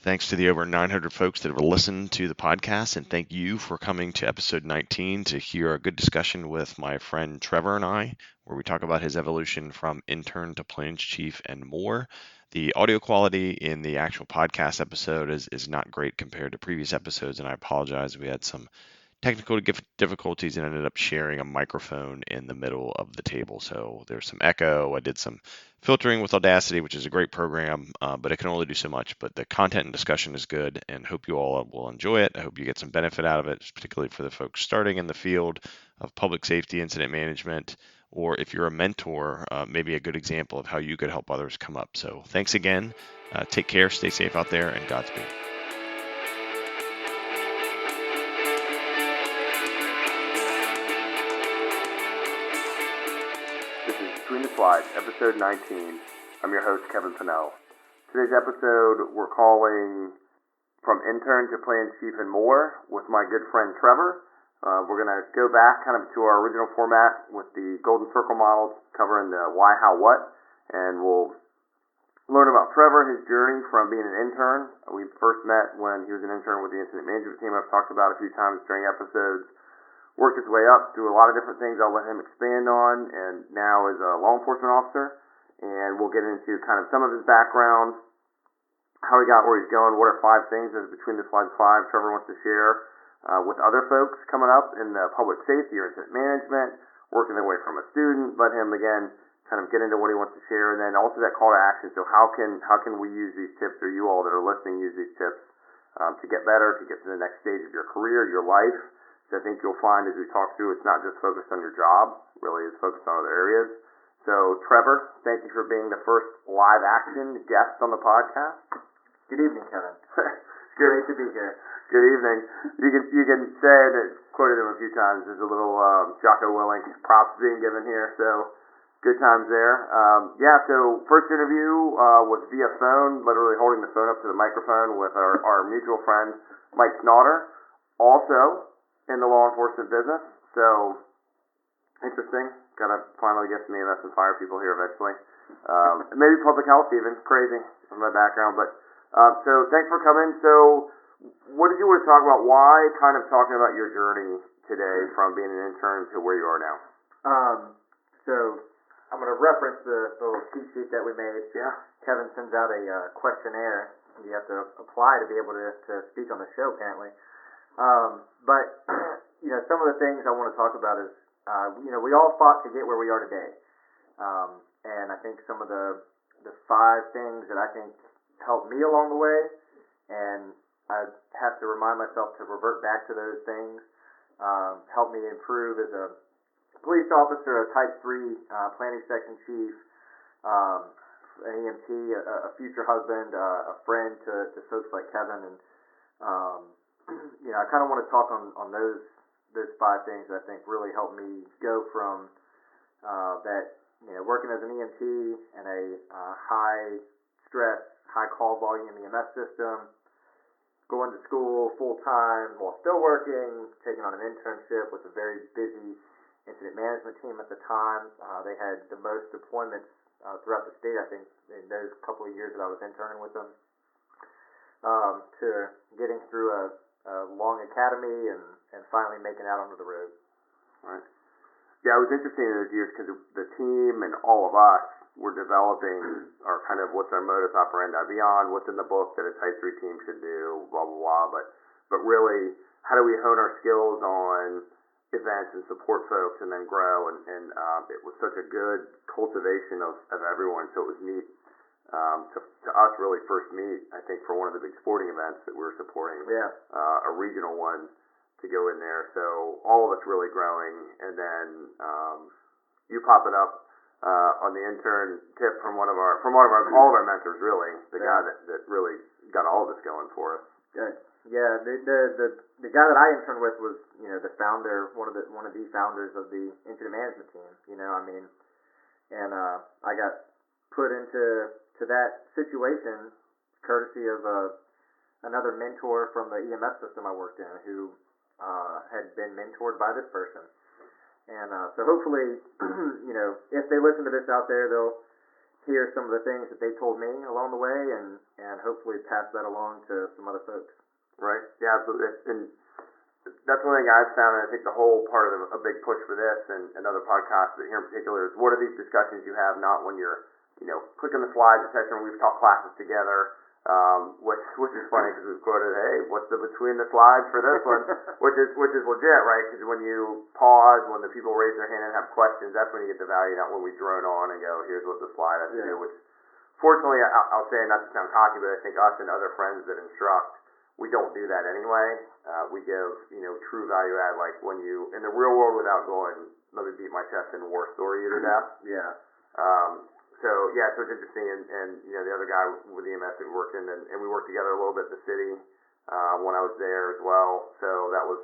Thanks to the over 900 folks that have listened to the podcast, and thank you for coming to episode 19 to hear a good discussion with my friend Trevor and I, where we talk about his evolution from intern to plans chief and more. The audio quality in the actual podcast episode is not great compared to previous episodes, and I apologize. We had some technical difficulties and ended up sharing a microphone in the middle of the table. So there's some echo. I did some filtering with Audacity, which is a great program, but it can only do so much. But the content and discussion is good, and hope you all will enjoy it. I hope you get some benefit out of it, particularly for the folks starting in the field of public safety, incident management, or if you're a mentor, maybe a good example of how you could help others come up. So thanks again. Take care, stay safe out there, and Godspeed. Between the Slides, episode 19. I'm your host, Kevin Pinnell. Today's episode, we're calling From Intern to Plan Chief and More with my good friend Trevor. We're going to go back kind of to our original format with the Golden Circle model, covering the why, how, what, and we'll learn about Trevor, his journey from being an intern. We first met when he was an intern with the Incident Management Team. I've talked about a few times during episodes. Worked his way up through a lot of different things I'll let him expand on, and now is a law enforcement officer. And we'll get into kind of some of his background, how he got where he's going, what are 5 things that Between the Slides 5 Trevor wants to share with other folks coming up in the public safety or incident management, working their way from a student. Let him, again, kind of get into what he wants to share, and then also that call to action. So how can we use these tips, or you all that are listening use these tips to get better, to get to the next stage of your career, your life? So I think you'll find as we talk through, it's not just focused on your job, really it's focused on other areas. So Trevor, thank you for being the first live action guest on the podcast. Good evening, Kevin. Great to be here. Good evening. You can say that, quoted him a few times, there's a little Jocko Willink props being given here, so good times there. So first interview was via phone, literally holding the phone up to the microphone with our mutual friend, Mike Snauder, also in the law enforcement business. So interesting. Gotta finally get some EMS and fire people here eventually. Maybe public health even. Crazy from my background. But so thanks for coming. So what did you want to talk about? Why kind of talking about your journey today from being an intern to where you are now? So I'm going to reference the little cheat sheet that we made. Yeah. Kevin sends out a questionnaire you have to apply to be able to speak on the show, apparently. But some of the things I want to talk about is, we all fought to get where we are today. And I think some of the 5 things that I think helped me along the way, and I have to remind myself to revert back to those things, helped me improve as a police officer, a Type 3 planning section chief, an EMT, a future husband, a friend to folks like Kevin, and I kind of want to talk on those 5 things that I think really helped me go from that, working as an EMT in a high stress, high call volume EMS system, going to school full time while still working, taking on an internship with a very busy incident management team at the time. They had the most deployments throughout the state, I think, in those couple of years that I was interning with them, to getting through a long academy and finally making out onto the road. Right. Yeah, it was interesting in those years because the team and all of us were developing our kind of what's our modus operandi beyond what's in the book that a Type 3 team should do, blah, blah, blah. But really, how do we hone our skills on events and support folks and then grow? And it was such a good cultivation of everyone. So it was neat to us really first meet, I think, for one of the big sporting events that we were supporting, a regional one, to go in there. So all of us really growing, and then you pop it up on the intern tip from all of our mentors, really, the guy that really got all of this going for us. Good. Yeah, the guy that I interned with was the founder, one of the founders of the Incident Management Team. And I got put into that situation courtesy of another mentor from the EMS system I worked in who had been mentored by this person. And so hopefully, if they listen to this out there, they'll hear some of the things that they told me along the way, and hopefully pass that along to some other folks. Right. Yeah, absolutely. And that's one thing I've found, and I think the whole part of a big push for this and other podcasts, but here in particular, is what are these discussions you have not when you're, clicking the slides, etc. We've taught classes together, which is funny because we've quoted, hey, what's the between the slides for this one, which is legit, right? Because when you pause, when the people raise their hand and have questions, that's when you get the value, not when we drone on and go, here's what the slide has to do, which fortunately, I'll say, not to sound cocky, but I think us and other friends that instruct, we don't do that anyway. We give, true value add, like when you, in the real world, without going, let me beat my chest and war story you to death. Yeah. So it's interesting, and the other guy with the EMS that we worked in, and we worked together a little bit in the city when I was there as well. So that was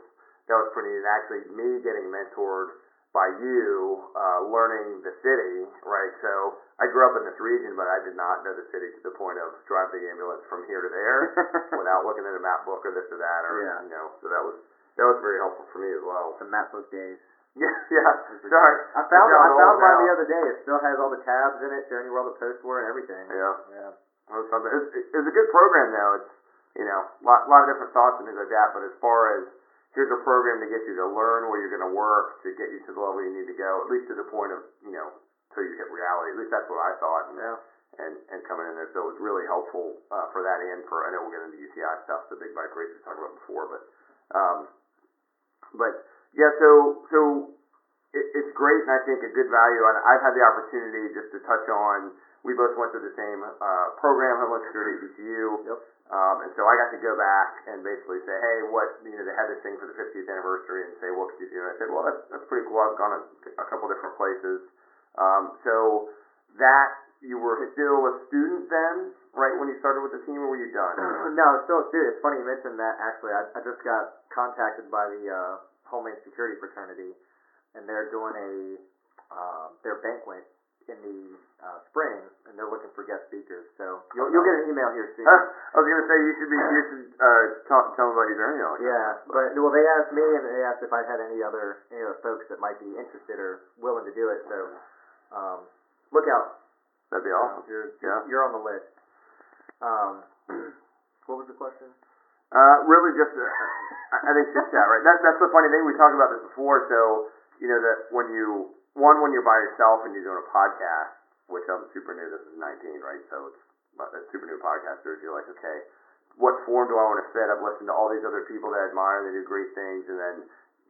pretty neat. And actually, me getting mentored by you, learning the city, right? So I grew up in this region, but I did not know the city to the point of drive the ambulance from here to there without looking at a map book or this or that, or So that was very helpful for me as well. The map book days. Yeah. Sorry. I found mine the other day. It still has all the tabs in it, showing you where all the posts were and everything. Yeah. It was something. It was a good program though. It's lot of different thoughts and things like that. But as far as here's a program to get you to learn where you're going to work to get you to the level you need to go, at least to the point of till you hit reality. At least that's what I thought. And coming in there, so it was really helpful for that. And for I know we'll get into UCI stuff, the big bike race we talked about before, but yeah, so it's great, and I think a good value. And I've had the opportunity just to touch on. We both went through the same program, Homeland Security at BTU. Yep. And so I got to go back and basically say, hey, they had this thing for the 50th anniversary, and say, what could you do? And I said, well, that's pretty cool. I've gone a couple different places. So that you were still a student then, right, when you started with the team, or were you done? No, still a student. It's funny you mentioned that. Actually, I just got contacted by the Homeland Security fraternity, and they're doing their banquet in the spring, and they're looking for guest speakers. So you'll get an email here soon. I was gonna say you should tell them about your journey. But they asked me, and they asked if I had any other folks that might be interested or willing to do it. So look out. That'd be awesome. You're on the list. What was the question? Really just, I think just that, right? That's the funny thing. We talked about this before. So, that when you're by yourself and you're doing a podcast, which I'm super new, this is 19, right? So it's super new podcasters. You're like, okay, what form do I want to fit? I've listened to all these other people that I admire, they do great things, and then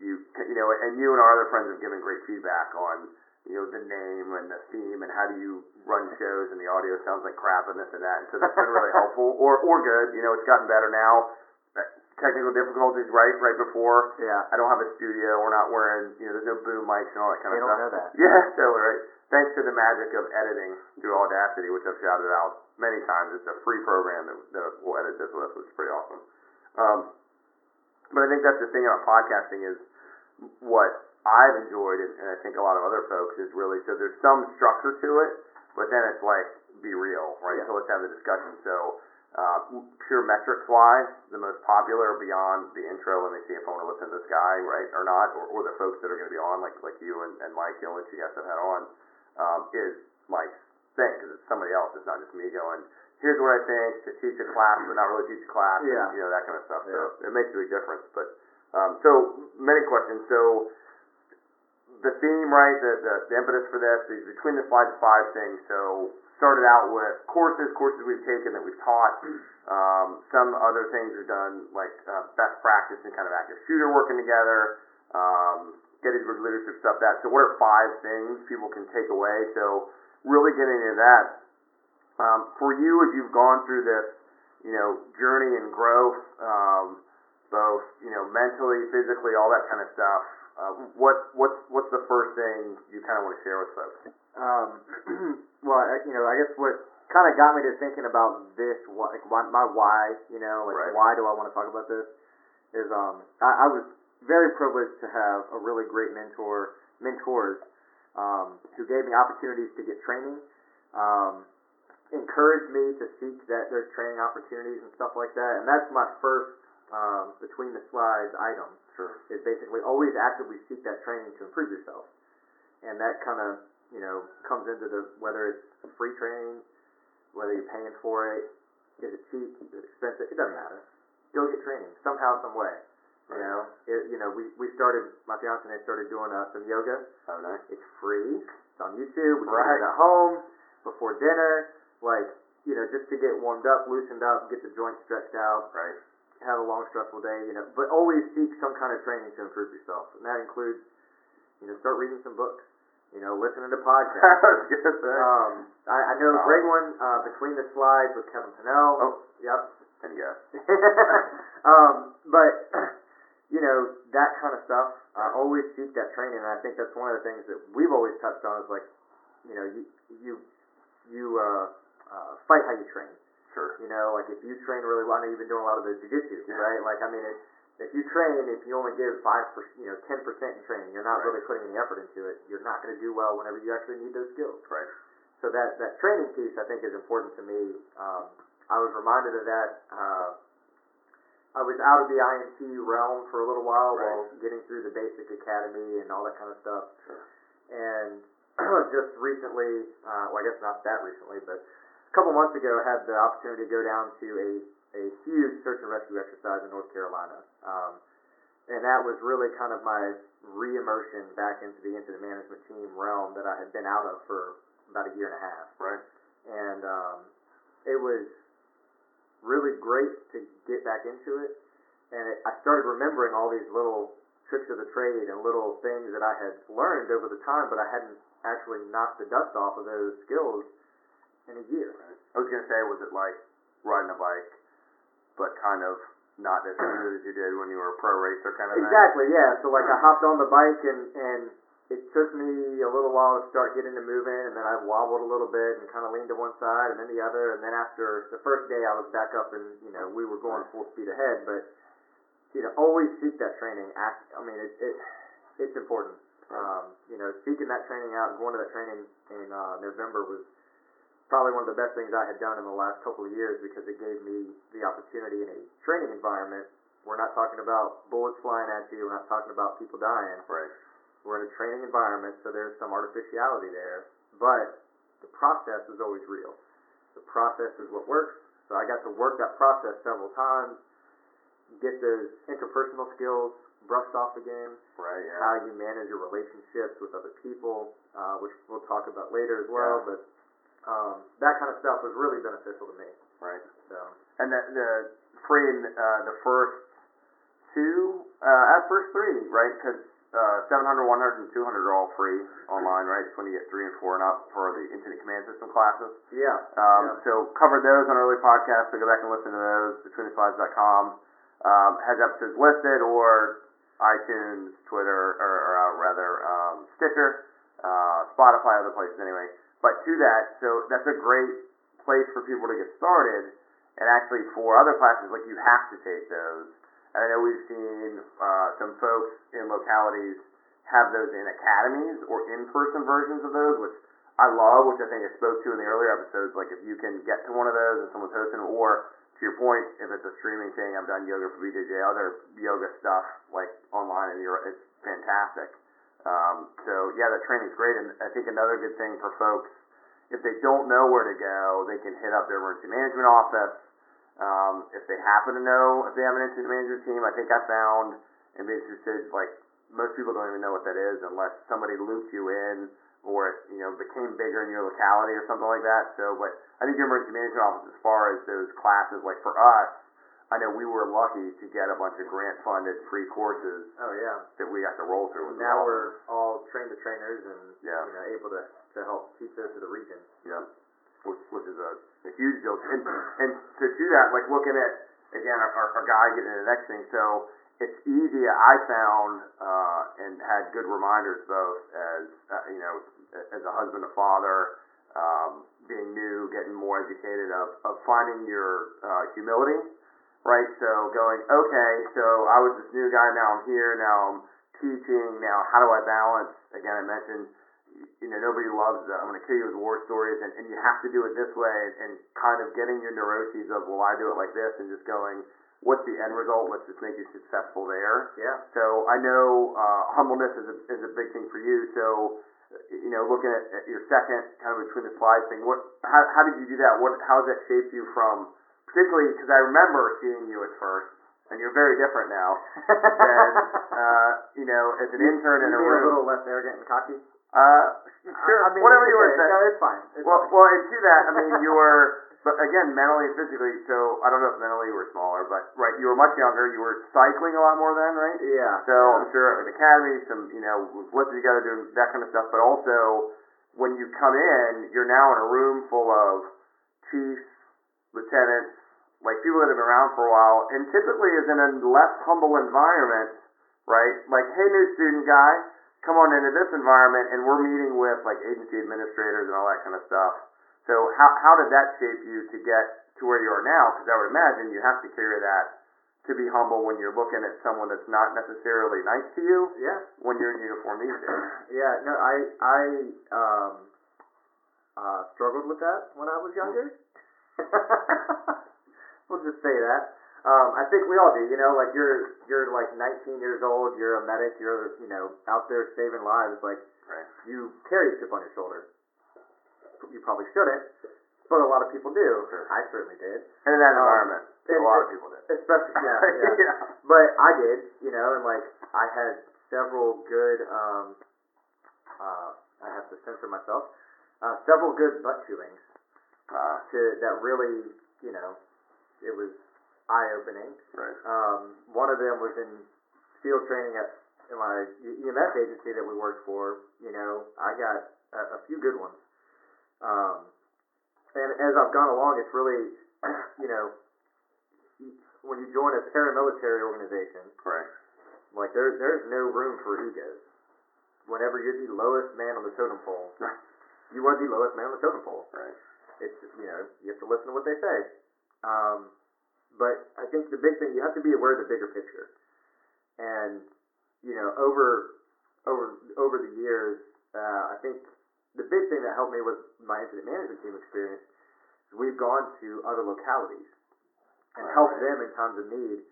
and you and our other friends have given great feedback on, the name and the theme and how do you run shows, and the audio sounds like crap and this and that. And so that's been really helpful or good. It's gotten better now. Technical difficulties right before. Yeah. I don't have a studio. We're not wearing, there's no boom mics and all that kind of stuff. They don't know that. Yeah, totally right. Thanks to the magic of editing through Audacity, which I've shouted out many times. It's a free program that will edit this with, which is pretty awesome. But I think that's the thing about podcasting is what I've enjoyed, and I think a lot of other folks, is really, so there's some structure to it, but then it's like, be real, right? Yeah. So let's have the discussion. So pure metrics wise, the most popular beyond the intro when they see if I want to listen to this guy, right, or not, or the folks that are going to be on, like you and Mike, the only two guys I've had on, is Mike's thing, because it's somebody else. It's not just me going, here's what I think, to teach a class, but not really teach a class, yeah. and, that kind of stuff. Yeah. So it makes a big difference. But so many questions. So the theme, right, the impetus for this is between the slides 5 things. So started out with courses we've taken that we've taught. Some other things we've done, like best practice and kind of active shooter working together, Gettysburg leadership stuff. So what are 5 things people can take away? So really getting into that. For you, as you've gone through this, journey and growth, both, mentally, physically, all that kind of stuff, what's the first thing you kind of want to share with folks? Well, I guess what kind of got me to thinking about this, my why, Right. Why do I want to talk about this, is I was very privileged to have a really great mentors, who gave me opportunities to get training, encouraged me to seek those training opportunities and stuff like that, and that's my first between the slides item. Sure. Is basically always actively seek that training to improve yourself, and that kind of comes into whether it's free training, whether you're paying for it, is it cheap, is it expensive, it doesn't matter. Go get training somehow, some way. We started, my fiance and I started doing some yoga. Oh, nice. It's free. It's on YouTube. We can do it at home before dinner, just to get warmed up, loosened up, get the joints stretched out. Right. Have a long, stressful day, but always seek some kind of training to improve yourself. And that includes, start reading some books, listening to podcasts. I was gonna say. I know a great one, Between the Slides with Kevin Pennell. Oh. Yep. And go. But, that kind of stuff, always seek that training. And I think that's one of the things that we've always touched on is you fight how you train. Sure. If you train really well, I know you've been doing a lot of the jiu-jitsu, right? If you train, if you only give 5%, 10% in training, you're not really putting any effort into it. You're not going to do well whenever you actually need those skills. Right. So that training piece, I think, is important to me. I was reminded of that. I was out of the IMT realm for a little while while getting through the basic academy and all that kind of stuff. Sure. And just recently, I guess not that recently, but a couple months ago, I had the opportunity to go down to a huge search and rescue exercise in North Carolina. And that was really kind of my re-immersion back into the incident management team realm that I had been out of for about a year and a half. Right. And it was really great to get back into it. And I started remembering all these little tricks of the trade and little things that I had learned over the time, but I hadn't actually knocked the dust off of those skills in a year. Right. I was going to say, was it like riding a bike, but kind of not as smooth as you did when you were a pro racer kind of thing? Exactly, yeah. So I hopped on the bike and it took me a little while to start getting to moving, and then I wobbled a little bit and kind of leaned to one side and then the other, and then after the first day I was back up and, we were going full speed ahead, but, always seek that training. It's important. Seeking that training out and going to that training in November was probably one of the best things I had done in the last couple of years because it gave me the opportunity in a training environment. We're not talking about bullets flying at you. We're not talking about people dying. Right. We're in a training environment, so there's some artificiality there, but the process is always real. The process is what works, so I got to work that process several times, get those interpersonal skills brushed off again, right? Yeah. How you manage your relationships with other people, which we'll talk about later as well, but that kind of stuff was really beneficial to me. Right. So. And the free in the first first three, right? Because 700, 100, and 200 are all free online, right? It's when you get 3 and 4 and up for the Incident Command System classes. Yeah. So covered those on early podcasts, so go back and listen to those, betweentheslides.com. Has episodes listed, or iTunes, Twitter, or Stitcher, Spotify, other places anyway. But to that, so that's a great place for people to get started. And actually for other classes, like you have to take those. And I know we've seen some folks in localities have those in academies or in-person versions of those, which I love, which I think I spoke to in the earlier episodes. Like if you can get to one of those and someone's hosting, or to your point, if it's a streaming thing, I've done yoga for BJJ, other yoga stuff like online, and it's fantastic. So yeah, that training's great. And I think another good thing for folks, if they don't know where to go, they can hit up their emergency management office. If they happen to know if they have an incident management team, I think I found, and basically like most people don't even know what that is unless somebody looped you in or it, became bigger in your locality or something like that. So, but I think your emergency management office, as far as those classes, like for us, I know we were lucky to get a bunch of grant-funded free courses. Oh yeah. That we got to roll through. Now we're all trained to trainers and able to help teach those to the region. Yeah. Which is a huge deal. And to do that, like looking at, again, our guy getting into the next thing, so it's easy, I found, and had good reminders both as, as a husband, a father, being new, getting more educated of finding your humility, right? So going, okay, so I was this new guy, now I'm here, now I'm teaching, now how do I balance? Again, I mentioned, nobody loves I'm going to kill you with war stories, and you have to do it this way, and kind of getting your neuroses of, well, I do it like this, and just going, what's the end result? Let's just make you successful there. Yeah. So I know humbleness is a big thing for you. So looking at your second kind of between the slides thing, how did you do that? How has that shaped you from, particularly because I remember seeing you at first, and you're very different now than, as an intern in a room. A little less arrogant and cocky? Sure, whatever you want to say. No, it's fine. Well, and to that, you were, but again, mentally and physically, so I don't know if mentally you were smaller, but, right, you were much younger, you were cycling a lot more then, right? Yeah. So I'm sure at the academy, we've lifted together doing that kind of stuff, but also when you come in, you're now in a room full of chiefs, lieutenants, like people that have been around for a while, and typically is in a less humble environment, right? Like, hey, new student guy, come on into this environment, and we're meeting with like agency administrators and all that kind of stuff. So how did that shape you to get to where you are now? Because I would imagine you have to carry that to be humble when you're looking at someone that's not necessarily nice to you. Yeah. When you're in uniform these days. Yeah. No, I struggled with that when I was younger. We'll just say that. I think we all do. Like you're like 19 years old. You're a medic. You're out there saving lives. Like right. You carry a chip on your shoulder. You probably shouldn't, but a lot of people do. Sure. I certainly did. And in that environment, a lot of people did. Especially, yeah. Yeah. But I did, and like I had several good. I have to censor myself. Several good butt chewings. That really, it was eye-opening. Right. One of them was in field training in my EMS agency that we worked for. I got a few good ones. And as I've gone along, it's really, when you join a paramilitary organization, correct. Like there's no room for egos. Whenever you're the lowest man on the totem pole, you are the lowest man on the totem pole. Right. It's you have to listen to what they say. But I think the big thing, you have to be aware of the bigger picture. And over the years, I think the big thing that helped me was my incident management team experience. We've gone to other localities and helped them in times of need,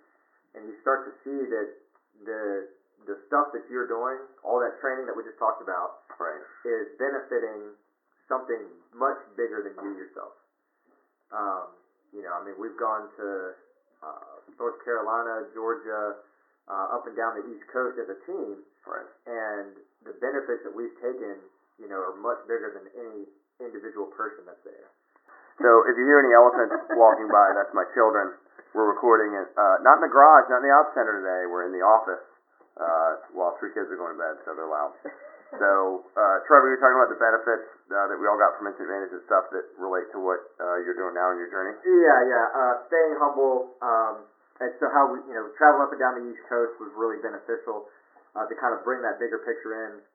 and you start to see that the stuff that you're doing, all that training that we just talked about, right, is benefiting something much bigger than you yourself. We've gone to North Carolina, Georgia, up and down the East Coast as a team, right, and the benefits that we've taken, are much bigger than any individual person that's there. So if you hear any elephants walking by, that's my children. We're recording it, not in the garage, not in the ops center today. We're in the office while 3 kids are going to bed, so they're loud. So, Trevor, you're talking about the benefits that we all got from incident management stuff that relate to what you're doing now in your journey? Yeah. Staying humble, and so how we, travel up and down the East Coast was really beneficial to kind of bring that bigger picture in.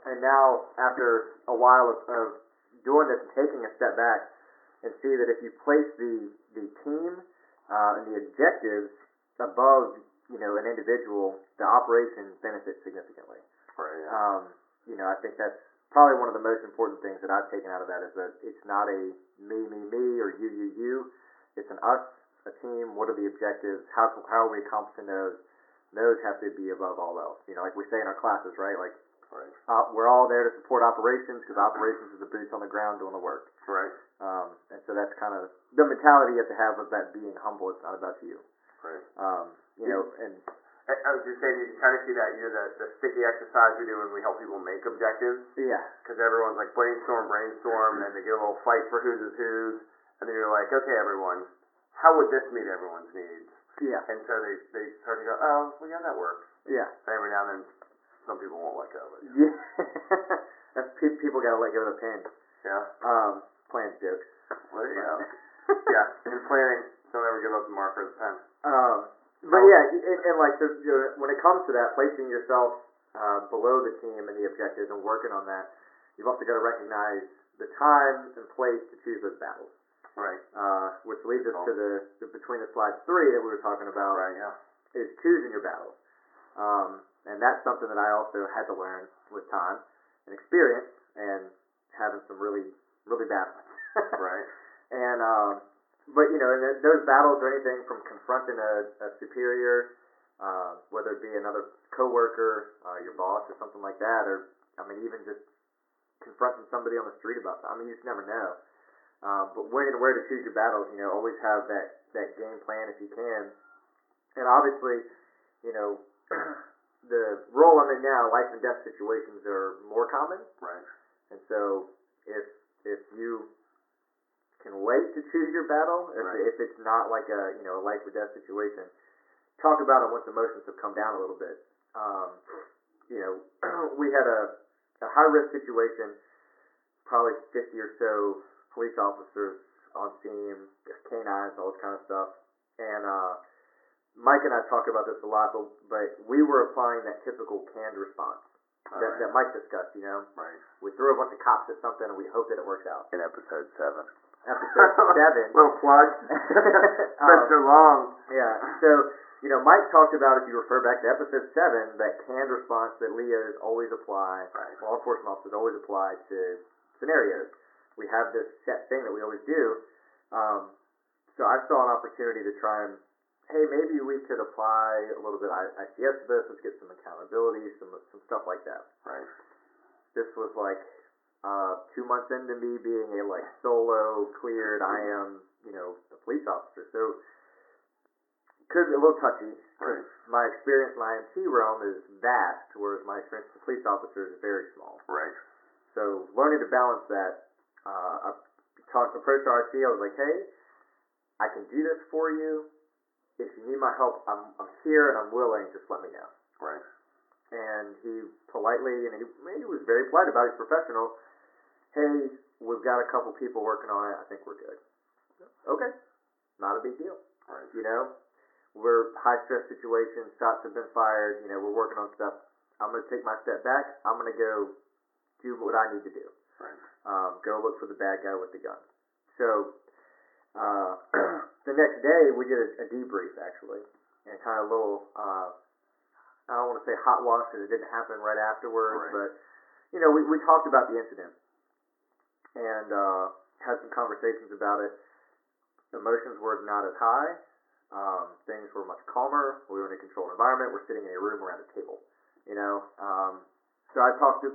And now, after a while of doing this and taking a step back, and see that if you place the team and the objectives above, an individual, the operation benefits significantly. Right. Yeah. I think that's probably one of the most important things that I've taken out of that is that it's not a me or you. It's an us, a team. What are the objectives? How are we accomplishing those? Those have to be above all else. Like we say in our classes, right? Like, right. We're all there to support operations because operations is the boots on the ground doing the work. Right. And so that's kind of the mentality you have to have of that being humble. It's not about you. Right. And I was just saying, you can kind of see that, the sticky exercise we do when we help people make objectives. Yeah. Because everyone's like brainstorm, and then they get a little fight for whose is whose, and then you're like, okay, everyone, how would this meet everyone's needs? Yeah. And so they start to go, oh, well, yeah, that works. Yeah. And every now and then, some people won't let go of it. Yeah. That's people got to let go of the pen. Yeah. Plans jokes. Well, there you go. Yeah. In planning, don't ever give up the marker of the pen. But yeah, and like so, when it comes to that, placing yourself below the team and the objectives and working on that, you've also got to recognize the time and place to choose those battles. Right. Which leads us to the between the slides 3 that we were talking about. Right. Yeah. Is choosing your battles. And that's something that I also had to learn with time and experience and having some really, really bad ones. Right. And but and those battles are anything from confronting a superior, whether it be another coworker, your boss, or something like that, or even just confronting somebody on the street about that. I mean, you just never know. But when and where to choose your battles, always have that game plan if you can. And obviously, the role I'm in now, life and death situations are more common. Right. And so if you can wait to choose your battle, if it's not like a life or death situation, talk about it once emotions have come down a little bit. We had a high risk situation, probably 50 or so police officers on scene, canines, all this kind of stuff. And Mike and I talk about this a lot, but we were applying that typical canned response that Mike discussed. Right. We threw a bunch of cops at something and we hope that it works out. In episode 7. Episode 7. Little plug. Been so long. Yeah. So, Mike talked about, if you refer back to episode 7, that canned response that Leos always apply, law enforcement officers always apply to scenarios. We have this set thing that we always do. So I saw an opportunity to try and, hey, maybe we could apply a little bit of ICS to this. Let's get some accountability, some stuff like that. Right. This was like 2 months into me being a solo cleared. I am, a police officer. So could be a little touchy. Right. My experience in the IMT realm is vast, whereas my experience as a police officer is very small. Right. So learning to balance that, I approached RC. I was like, hey, I can do this for you. If you need my help, I'm here and I'm willing. Just let me know. Right. And he politely, and he was very polite about it. He's professional. Hey, we've got a couple people working on it. I think we're good. Okay. Not a big deal. Right. We're high stress situations. Shots have been fired. We're working on stuff. I'm going to take my step back. I'm going to go do what I need to do. Right. Go look for the bad guy with the gun. So the next day we did a debrief, actually, and kind of a little, I don't want to say hot wash because it didn't happen right afterwards, Right. but we talked about the incident and had some conversations about it. Emotions were not as high. Things were much calmer. We were in a controlled environment. We're sitting in a room around a table. So I talked to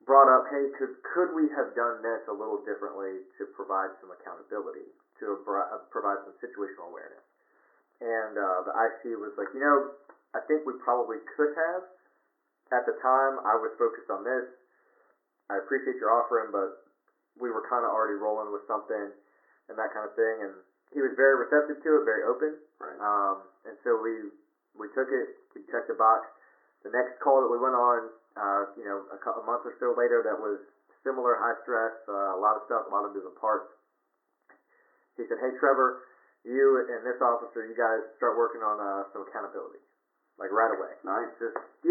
brought up, hey, could we have done this a little differently to provide some accountability, to provide some situational awareness? And the IC was like, I think we probably could have. At the time, I was focused on this. I appreciate your offering, but we were kind of already rolling with something and that kind of thing. And he was very receptive to it, very open. Right. And so we took it, we checked the box. The next call that we went on, a month or so later, that was similar, high stress, a lot of stuff, a lot of moving parts. He said, hey, Trevor, you and this officer, you guys start working on some accountability, right away. Nice. Just, we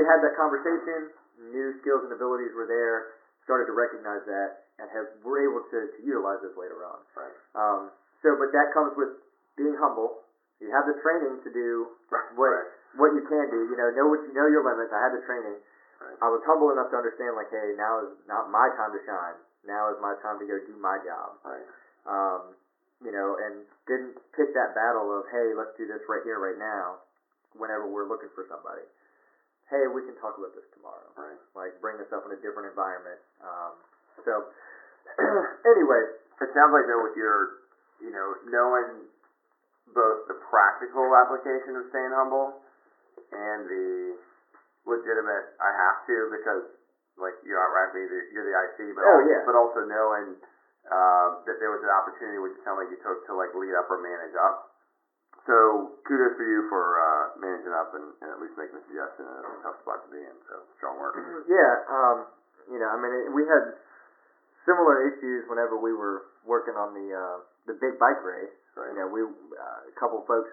had that conversation, new skills and abilities were there, started to recognize that, and were able to utilize this later on. Right. But that comes with being humble. You have the training to do what you can do. Know your limits. I had the training. Right. I was humble enough to understand, hey, now is not my time to shine. Now is my time to go do my job. Right. And didn't pick that battle of, hey, let's do this right here, right now, whenever we're looking for somebody. Hey, we can talk about this tomorrow. Right. Bring this up in a different environment. Anyway. It sounds like, though, with your, knowing both the practical application of staying humble and the legitimate, I have to, because, you're not right, you're the IC, but also knowing that there was an opportunity, which it sounded like you took, to, lead up or manage up. So, kudos for you for managing up and at least making a suggestion. It's a tough spot to be in, so strong work. Yeah, we had similar issues whenever we were working on the big bike race. Right. A couple folks,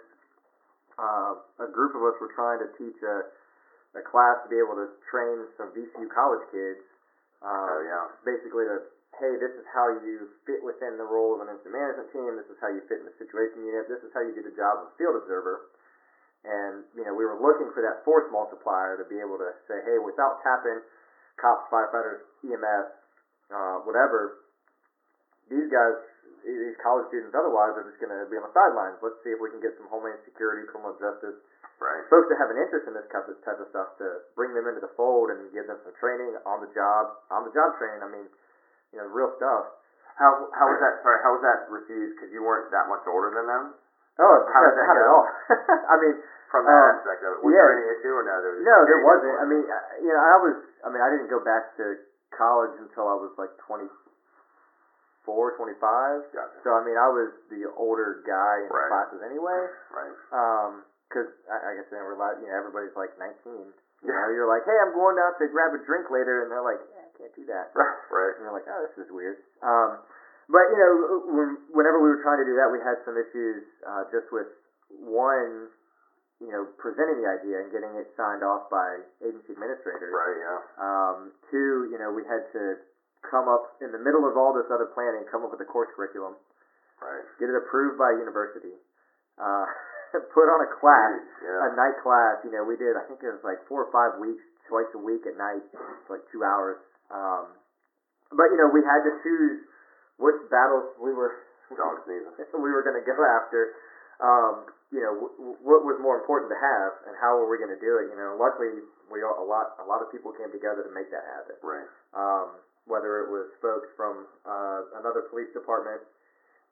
a group of us were trying to teach a class to be able to train some VCU college kids. Basically hey, this is how you fit within the role of an incident management team. This is how you fit in the situation unit. This is how you do the job of a field observer. And, we were looking for that force multiplier to be able to say, hey, without tapping cops, firefighters, EMS, whatever, these guys these college students otherwise are just going to be on the sidelines. Let's see if we can get some Homeland Security, criminal justice, folks that have an interest in this type of stuff to bring them into the fold and give them some training on the job training. I mean, real stuff. How was that? Sorry, how was that received? Because you weren't that much older than them. Oh, how did that not go? at all. I mean, from that aspect of it, was there any issue or no? There wasn't. I mean, I didn't go back to college until I was like 24, 25. Gotcha. So I mean, I was the older guy in the classes anyway. Right. Because I guess they never allowed, everybody's like 19. You're like, hey, I'm going out to grab a drink later, and they're like, yeah, I can't do that. Right. And you're like, oh, this is weird. But whenever we were trying to do that, we had some issues just with one, presenting the idea and getting it signed off by agency administrators. Right. Yeah. Two, we had to come up in the middle of all this other planning, come up with a course curriculum. Right. Get it approved by a university. Put on a class, a night class. We did, I think it was like 4 or 5 weeks, twice a week at night, for like 2 hours. But we had to choose which battles we were going to go after. What was more important to have, and how were we going to do it? Luckily, a lot of people came together to make that happen. Right. Whether it was folks from another police department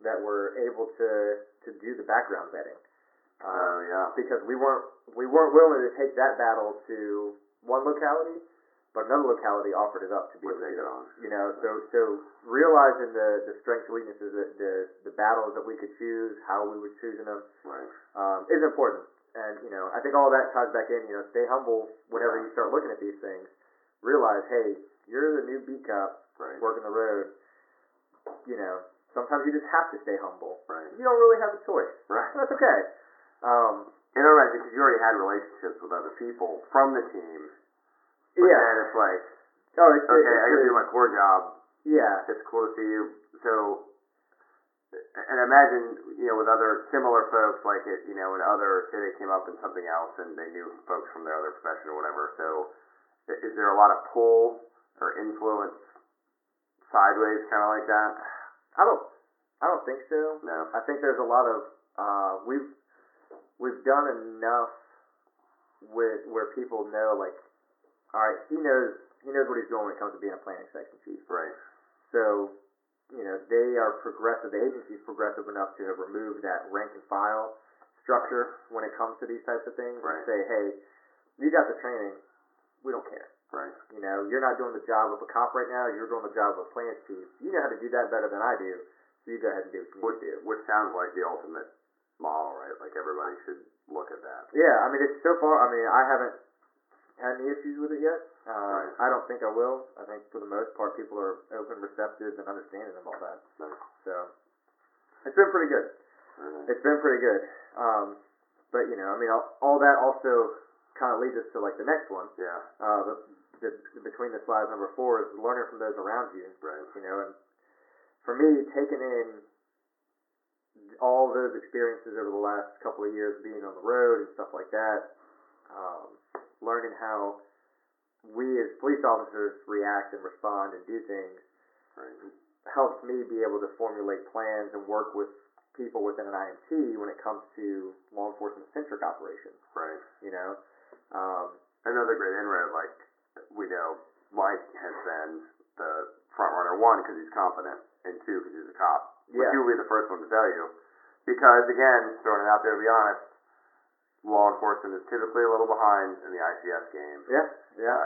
that were able to do the background vetting. Because we weren't willing to take that battle to one locality, but another locality offered it up to be able to do it. So realizing the strengths and weaknesses, the battles that we could choose, how we were choosing them, is important. And I think all that ties back in. Stay humble whenever you start looking at these things. Realize, hey, you're the new beat cop working the road. Sometimes you just have to stay humble. Right. You don't really have a choice. Right. That's okay. Interesting, because you already had relationships with other people from the team. But then it's like, I gotta do my core job. Yeah. It's cool to see you. So, and imagine, with other similar folks, like it, say they came up in something else and they knew folks from their other profession or whatever. So, is there a lot of pull or influence sideways, kind of like that? I don't think so. No. I think there's a lot of we've done enough where people know, like, all right, he knows what he's doing when it comes to being a planning section chief. Right. So, they are progressive. The agency's progressive enough to have removed that rank and file structure when it comes to these types of things. Right. And say, hey, you got the training. We don't care. Right. You're not doing the job of a cop right now. You're doing the job of a plans chief. You know how to do that better than I do. So you go ahead and do what you need to do. Which sounds like the ultimate model, right? Like everybody should look at that. Yeah, I mean, it's so far. I mean, I haven't had any issues with it yet. I don't think I will. I think for the most part, people are open, receptive, and understanding of all that. Nice. So it's been pretty good. Nice. It's been pretty good. But I mean, all that also kind of leads us to like the next one. Yeah. Between the slides number 4 is learning from those around you. Right. And for me, taking in all those experiences over the last couple of years being on the road and stuff like that, learning how we as police officers react and respond and do things, helps me be able to formulate plans and work with people within an IMT when it comes to law enforcement-centric operations. Right. Another great inroad, like we know Mike has been the front runner, 1, because he's competent, and 2, because he's a cop. Yeah. Which he will be the first one to tell you. Because, again, throwing it out there to be honest, law enforcement is typically a little behind in the ICS game. Yeah.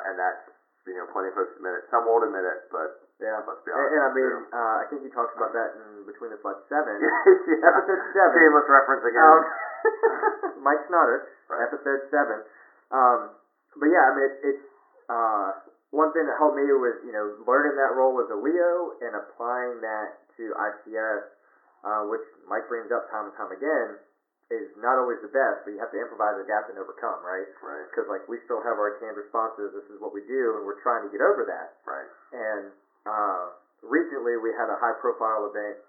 And that's, plenty of folks admit it. Some won't admit it, but let's be honest. And I mean, I think you talked about that in between the slide 7. Yeah. Episode 7. Shameless reference again. Mike Snotter, episode 7. But yeah, I mean, it's one thing that helped me was, learning that role as a Leo and applying that to ICS, which Mike brings up time and time again, is not always the best, but you have to improvise, adapt, and overcome, right? Right. Because, like, we still have our canned responses. This is what we do, and we're trying to get over that. Right. And recently we had a high-profile event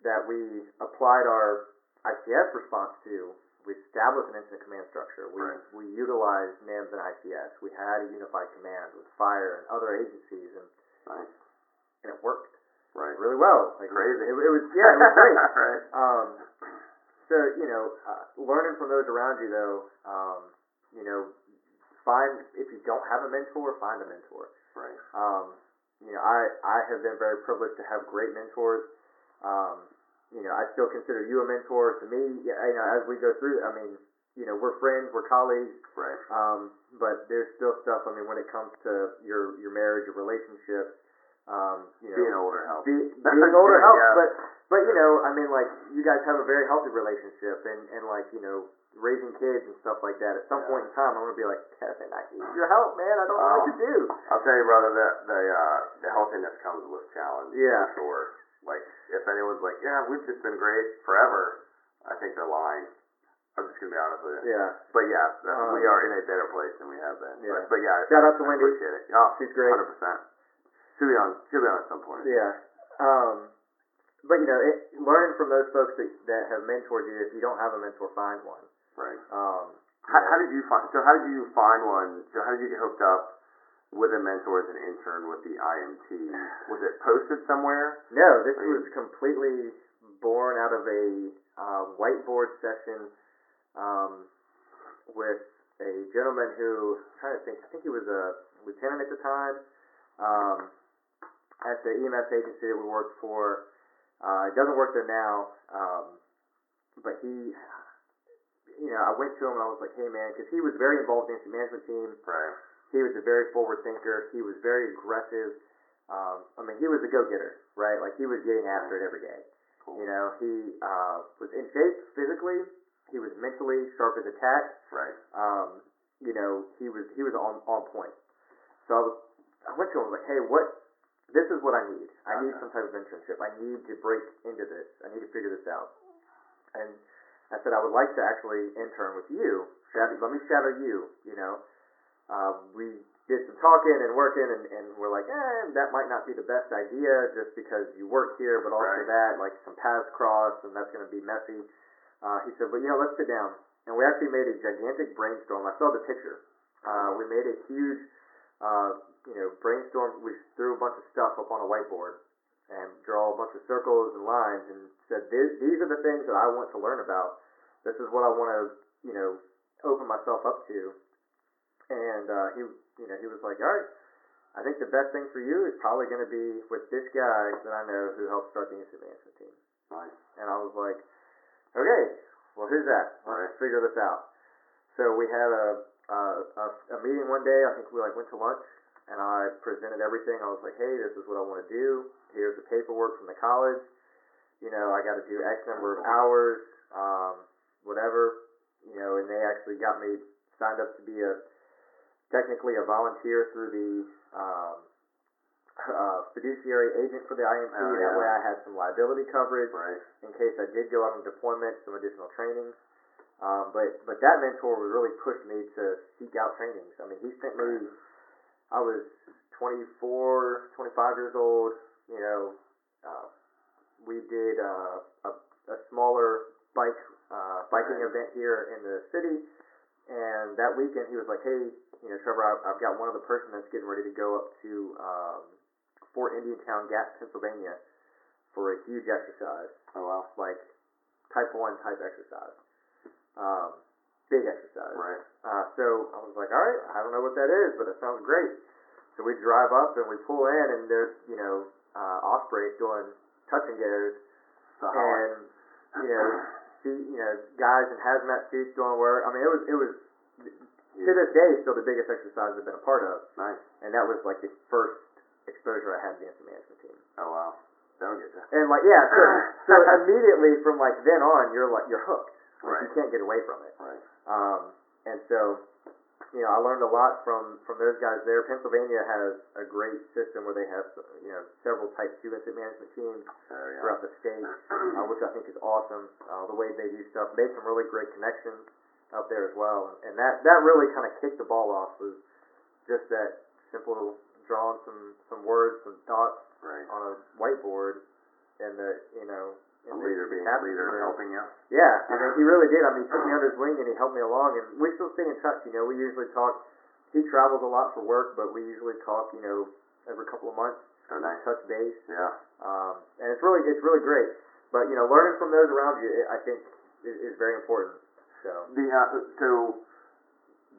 that we applied our ICS response to. We established an incident command structure. We utilized NIMS and ICS. We had a unified command with fire and other agencies, and nice. And it worked. really well. Like Crazy. It was it was great. Right. So learning from those around you though, find, if you don't have a mentor, find a mentor. Right. I have been very privileged to have great mentors. I still consider you a mentor to me. As we go through, we're friends, we're colleagues. Right. But there's still stuff. When it comes to your marriage, your relationship, being older helps. Being older helps. Yeah. But you guys have a very healthy relationship, and raising kids and stuff like that. At some point in time, I'm gonna be like, Kevin, I need your help, man. I don't know what to do. I'll tell you, brother, that the healthiness comes with challenge. Yeah. For sure. Like, if anyone's like, yeah, we've just been great forever, I think they're lying. I'm just gonna be honest with you. Yeah. But we are in a better place than we have been. Yeah. But yeah. Shout out to Wendy. I appreciate it. Oh, she's great. 100%. She'll be on at some point. Yeah. But learning from those folks that have mentored you. If you don't have a mentor, find one. Right. How did you find? So how did you find one? So how did you get hooked up with a mentor as an intern with the IMT? Was it posted somewhere? No, this was completely born out of a whiteboard session with a gentleman who, I'm trying to think, I think he was a lieutenant at the time at the EMS agency that we worked for. He doesn't work there now, but he. I went to him and I was like, hey man, because he was very involved in the incident management team. Right. He was a very forward thinker. He was very aggressive. He was a go-getter, right? Like he was getting after it every day. Cool. He was in shape physically. He was mentally sharp as a tack. Right. He was on point. So I went to him and was like, hey, this is what I need. I need some type of internship. I need to break into this. I need to figure this out. And I said, I would like to actually intern with you. Let me shadow you, We did some talking and working, and we're like, that might not be the best idea just because you work here, but also that, like, some paths cross, and that's going to be messy. He said, but, let's sit down. And we actually made a gigantic brainstorm. I saw the picture. We made a huge, brainstorm. We threw a bunch of stuff up on a whiteboard and draw a bunch of circles and lines and said, these are the things that I want to learn about. This is what I want to, open myself up to. And he was like, all right, I think the best thing for you is probably going to be with this guy that I know who helped start the incident management team. Nice. And I was like, okay, well, who's that? Let's figure this out. So we had a meeting one day. I think we went to lunch, and I presented everything. I was like, hey, this is what I want to do. Here's the paperwork from the college. I got to do X number of hours, whatever. And they actually got me signed up to be technically a volunteer through the fiduciary agent for the IMT. That way I had some liability coverage in case I did go out on deployment, some additional trainings. But that mentor really pushed me to seek out trainings. He sent me, I was 24, 25 years old. We did a smaller biking event here in the city, and that weekend he was like, hey, Trevor, I've got one other person that's getting ready to go up to Fort Indiantown Gap, Pennsylvania for a huge exercise. Oh wow. Like type 1 type exercise. Big exercise. Right. So I was like, all right, I don't know what that is, but it sounds great. So we drive up and we pull in, and there's Osprey doing touch and goes, and guys in hazmat suits doing work. It was to this day still the biggest exercise I've been a part of. Nice. And that was like the first exposure I had to the incident management team. Oh wow. That'll get you. And so immediately from then on, you're hooked. Like, you can't get away from it. Right. And so, I learned a lot from those guys there. Pennsylvania has a great system where they have, several Type 2 incident management teams throughout the state, which I think is awesome. The way they do stuff, made some really great connections up there as well. And that really kind of kicked the ball off, was just that simple drawing some words, some thoughts on a whiteboard, and a leader being a leader and helping you. Yeah, he really did. He took me under his wing and he helped me along, and we still stay in touch. We usually talk. He travels a lot for work, but we usually talk, every couple of months. Oh, nice. touch base. Yeah. And it's really great. But learning from those around you, I think, is very important. So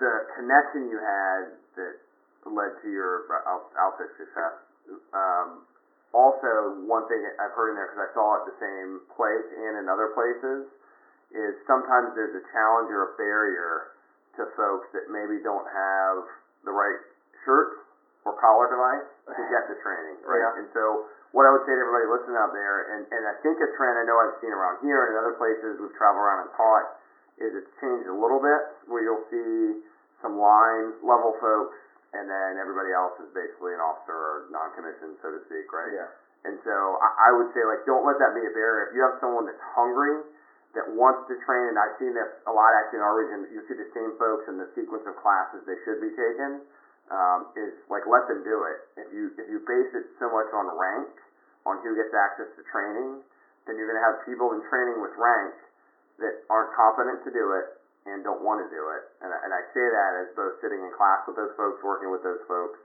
the connection you had that led to your outfit success. Also, one thing I've heard in there, because I saw it the same place and in other places, is sometimes there's a challenge or a barrier to folks that maybe don't have the right shirt or collar device to get the training, right? Yeah. And so what I would say to everybody listening out there, and I think a trend I know I've seen around here and in other places we've traveled around and taught, is it's changed a little bit, where you'll see some line level folks, and then everybody else is basically an officer or non-commissioned, so to speak, right? Yeah. And so I would say, like, don't let that be a barrier. If you have someone that's hungry, that wants to train, and I've seen this a lot actually in our region, you see the same folks in the sequence of classes they should be taking, is like, let them do it. If you base it so much on rank, on who gets access to training, then you're going to have people in training with rank that aren't competent to do it and don't want to do it. And I say that as both sitting in class with those folks, working with those folks,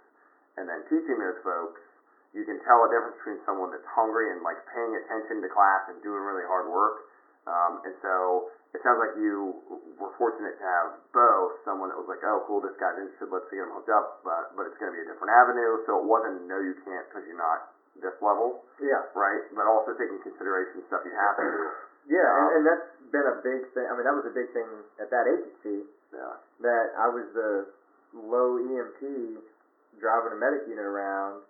and then teaching those folks. You can tell a difference between someone that's hungry and like paying attention to class and doing really hard work. And so it sounds like you were fortunate to have both, someone that was like, oh, cool, this guy's interested, let's get him hooked up, but it's going to be a different avenue. So it wasn't, no, you can't because you're not this level. Yeah. Right? But also taking consideration stuff you have to do. Yeah, and that's been a big thing. I mean, that was a big thing at that agency. Yeah. That I was the low EMT driving a medic unit around,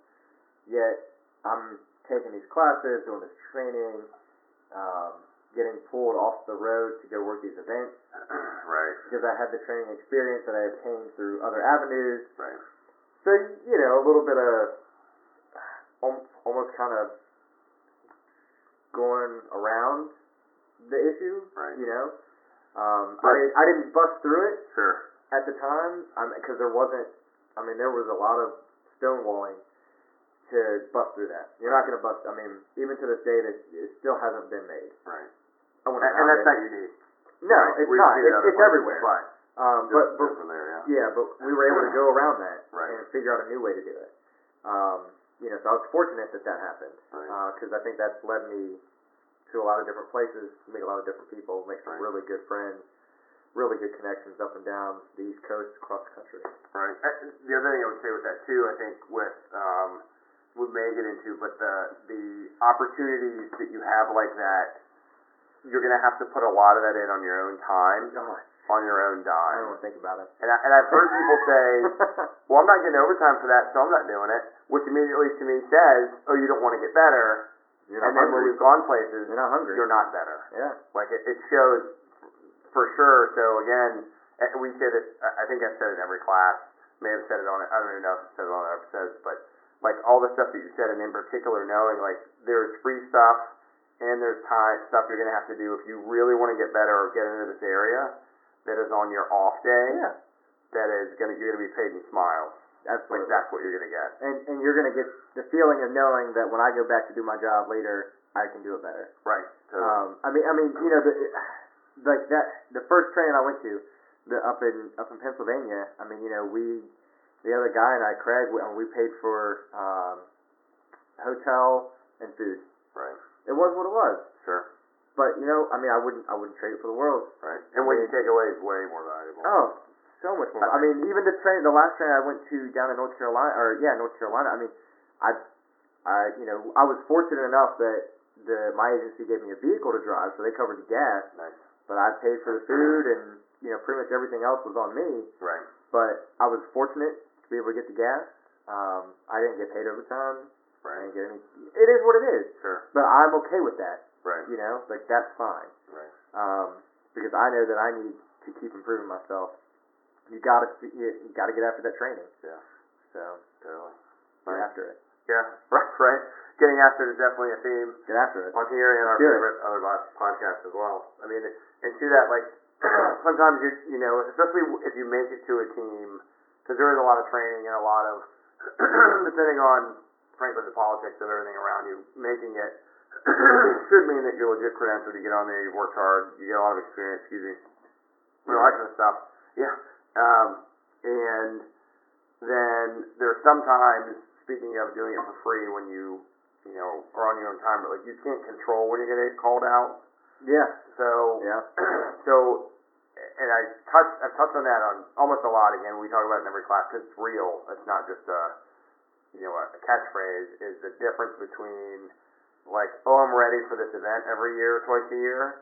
yet I'm taking these classes, doing this training, getting pulled off the road to go work these events. Right. Because I had the training experience that I obtained through other avenues. Right. So, a little bit of almost kind of going around the issue, right. I didn't bust through it sure. at the time, because there was a lot of stonewalling to bust through that. You're not going to bust, even to this day, it still hasn't been made. Right. And that's not unique. No, right. it's not. It's everywhere. But from there, but we were able to go around that right. and figure out a new way to do it. So I was fortunate that happened, because I think that's led me to a lot of different places, meet a lot of different people, make some really good friends, really good connections up and down the East Coast, across the country. Right. The other thing I would say with that too, I think we may get into, but the opportunities that you have like that, you're going to have to put a lot of that in on your own time, on your own dime. I don't want to think about it. And I've heard people say, well, I'm not getting overtime for that, so I'm not doing it, which immediately to me says, oh, you don't want to get better. You're not and then hungry. when we've gone places, you're not hungry. You're not better. Yeah. Like it shows for sure. So again, we say this. I think I've said it in every class. May have said it on it. I don't even know if I've said it on other episodes, but like all the stuff that you said, and in particular, knowing like there's free stuff and there's time stuff you're gonna have to do if you really want to get better or get into this area that is on your off day. Yeah. That is you're gonna be paid in smiles. Absolutely. Like that's what you're gonna get. And you're gonna get the feeling of knowing that when I go back to do my job later, I can do it better. Right. Totally. The first training I went to, up in Pennsylvania. The other guy and I, Craig, we paid for hotel and food. Right. It was what it was. Sure. But I wouldn't trade it for the world. Right. And what you take away is way more valuable. Oh. So much more. Even the last train I went to down in North Carolina. I was fortunate enough that my agency gave me a vehicle to drive, so they covered the gas. Nice. But I paid for the food, and pretty much everything else was on me. Right. But I was fortunate to be able to get the gas. I didn't get paid overtime. Right. I didn't get any. It is what it is. Sure. But I'm okay with that. Right. That's fine. Right. Because I know that I need to keep improving myself. You gotta get after that training. Yeah. So totally. Get after it. Yeah. Right. Getting after it is definitely a theme. Get after it. On here and our favorite other podcasts as well. And to that, like sometimes especially if you make it to a team, because there is a lot of training and a lot of depending on frankly the politics of everything around you, making it should mean that you're legit credentialed. You get on there, you've worked hard, you get a lot of experience. All that kind of stuff. Yeah. And then there's sometimes speaking of doing it for free when you are on your own time, but like you can't control when you're gonna get called out. Yeah. So Yeah. so, and I've touched on that on almost a lot. Again, we talk about it in every class because it's real. It's not just a catchphrase. Is the difference between like, oh, I'm ready for this event every year, twice a year,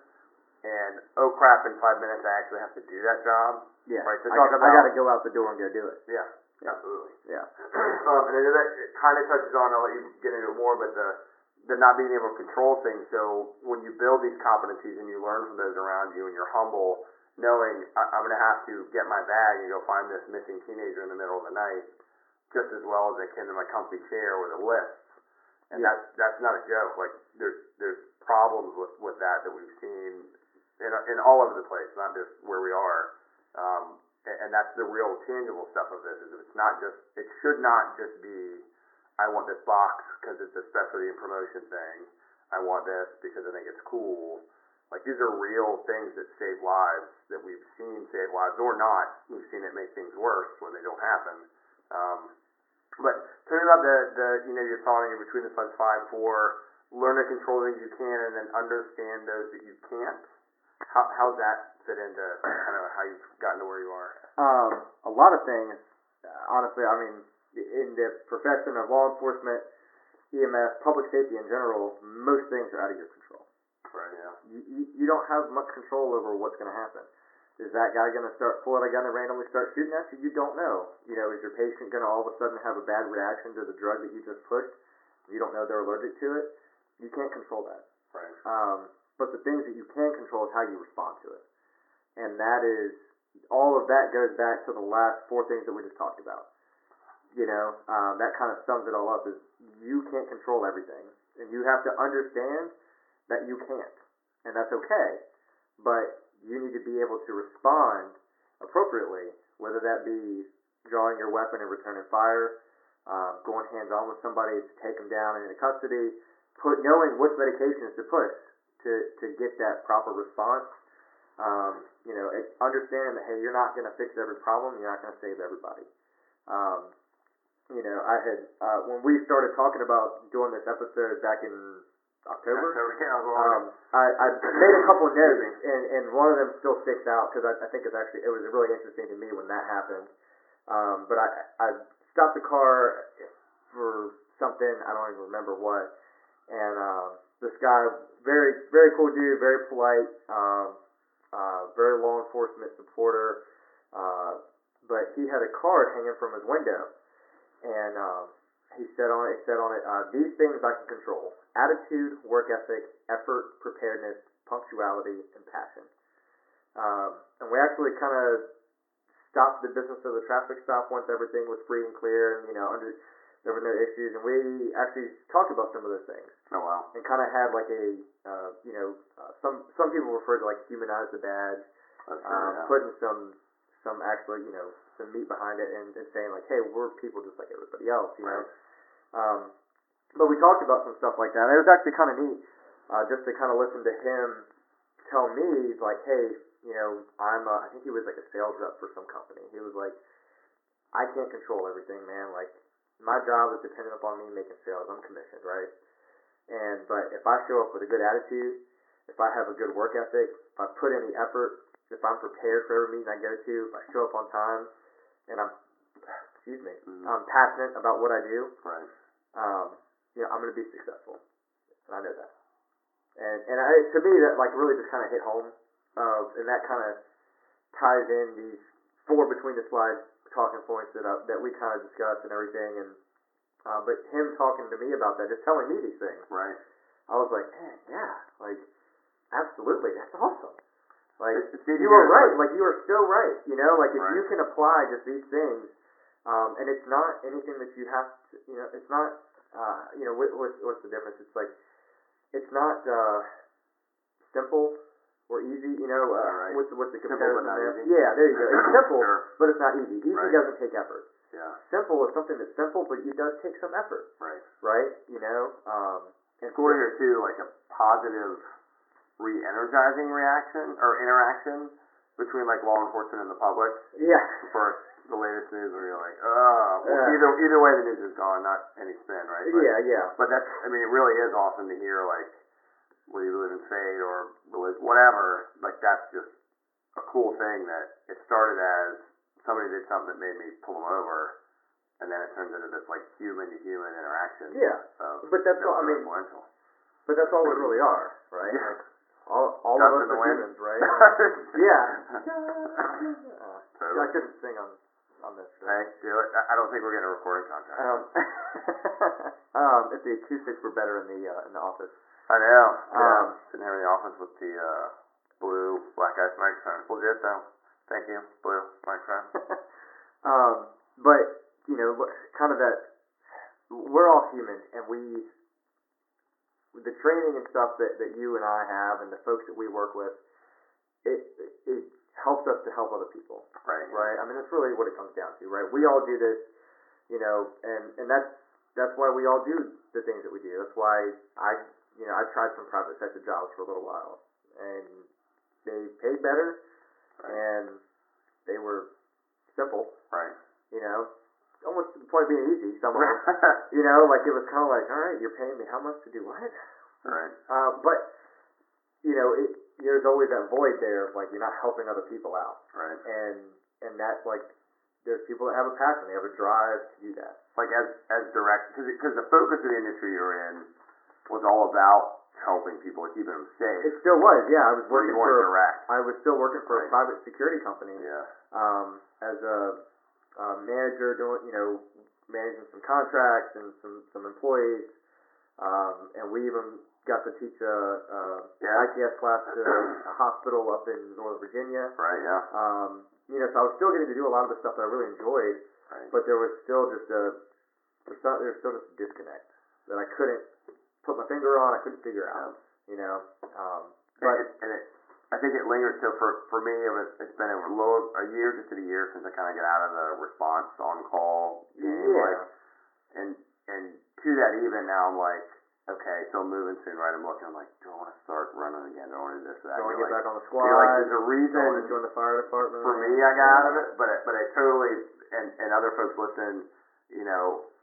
and oh crap, in 5 minutes I actually have to do that job. Yeah. Right. So I got to go out the door and go do it. Yeah. Absolutely. Yeah. And I know that it kind of touches on, I'll let you get into it more, but the not being able to control things. So when you build these competencies and you learn from those around you and you're humble, knowing I'm going to have to get my bag and go find this missing teenager in the middle of the night just as well as I can in my comfy chair with a list. And that's not a joke. Like there's problems with that we've seen in all over the place, not just where we are. And that's the real tangible stuff of this. Is it should not just be, I want this box because it's a specialty and promotion thing. I want this because I think it's cool. Like these are real things that save lives that we've seen save lives or not. We've seen it make things worse when they don't happen. But tell me about you're following in between the slides 5, 4, learn to control things you can and then understand those that you can't. How's that fit into kind of how you've gotten to where you are? A lot of things, honestly, I mean, in the profession of law enforcement, EMS, public safety in general, most things are out of your control. Right, yeah. You don't have much control over what's going to happen. Is that guy going to pull out a gun and randomly start shooting at you? You don't know. Is your patient going to all of a sudden have a bad reaction to the drug that you just pushed? You don't know they're allergic to it. You can't control that. Right. But the things that you can control is how you respond to it. And that is, all of that goes back to the last 4 things that we just talked about. That kind of sums it all up is you can't control everything. And you have to understand that you can't. And that's okay. But you need to be able to respond appropriately, whether that be drawing your weapon and returning fire, going hands-on with somebody to take them down and into custody, knowing which medications to push to get that proper response. Understand that, hey, you're not going to fix every problem. You're not going to save everybody. I had when we started talking about doing this episode back in October, I made a couple of notes, and one of them still sticks out because I think it was really interesting to me when that happened. But I stopped the car for something, I don't even remember what, and this guy, very very cool dude, very polite, very law enforcement supporter, but he had a card hanging from his window, and he said on it, these things I can control: attitude, work ethic, effort, preparedness, punctuality, and passion. And we actually kind of stopped the business of the traffic stop once everything was free and clear, and there were no issues, and we actually talked about some of those things. Oh wow! And kind of had like a some people refer to like humanize the badge, putting some actually some meat behind it, and saying like, hey, we're people just like everybody else, Right. But we talked about some stuff like that. It was actually kind of neat, just to kind of listen to him tell me like, hey, I think he was like a sales rep for some company. He was like, I can't control everything, man. Like, my job is dependent upon me making sales. I'm commissioned, right? But if I show up with a good attitude, if I have a good work ethic, if I put in the effort, if I'm prepared for every meeting I go to, if I show up on time, and I'm passionate about what I do, right? I'm going to be successful, and I know that. And to me, that like really just kind of hit home, and that kind of ties in these 4 between the slides talking points that we kind of discussed and everything, and but him talking to me about that, just telling me these things, Right. I was like, man, yeah, like absolutely, that's awesome. Like It's you were right, like you are still right. Like if Right. you can apply just these things, and it's not anything that you have to, it's not, what's the difference? It's like it's not simple or easy, Right. what's the Simple comparison but not there? easy. Yeah, there you go. It's simple, Sure. but it's not easy. Easy Right. doesn't take effort. Yeah. Simple is something that's simple, but it does take some effort, Right. right? And It's cool to hear too, like a positive, re-energizing reaction or interaction between like law enforcement and the public. yeah, For the latest news where you're like, oh, well, either way the news is gone, not any spin, right? But, yeah. But that's, I mean, it really is awesome to hear, like, whether you believe in fate or whatever, like, that's just a cool thing that it started as somebody did something that made me pull them over, and then it turns into this, like, human-to-human interaction. Yeah, but that's all, I mean, but that's all we really are, right? Yeah. Like, all of us are humans, right? Yeah. I couldn't sing on this show. Hey, do it. I don't think we're getting a recording contract. If the acoustics were better in the office. I know. Sitting here in the office with the blue black ice microphone. Legit though. Thank you, blue microphone. But you know, kind of that. We're all human, and the training and stuff that you and I have, and the folks that we work with, it helps us to help other people. Right. Right. I mean, that's really what it comes down to, right? We all do this, you know, and that's why we all do the things that we do. That's why I tried some private sector jobs for a little while, and they paid better, and they were simple. Right. You know, almost to the point of being easy somewhere. You know, like it was kind of like, all right, you're paying me how much to do what? Right. But you know, there's always that void there of like you're not helping other people out. Right. And that's like there's people that have a passion, they have a drive to do that. Like as direct, because the focus of the industry you're in was all about helping people, keeping them safe. It still was, yeah. I was working direct. I was still working for a private security company. Yeah. As a manager, doing managing some contracts and some employees, and we even got to teach a ITS class to a hospital up in Northern Virginia. Right. Yeah. So I was still getting to do a lot of the stuff that I really enjoyed, but there was still just a disconnect that I couldn't put my finger on. I couldn't figure out. I think it lingers. So for me, it's been a year, just a year since I kind of got out of the response on call game. Yeah. And to that even now, I'm like, okay, so I'm moving soon, right? I'm looking, I'm like, do I want to start running again? Do I want to do this, that? Do I want to get back on the squad? There's a reason. Do I want to join the fire department? For me, I got out of it, but I totally, and other folks listen,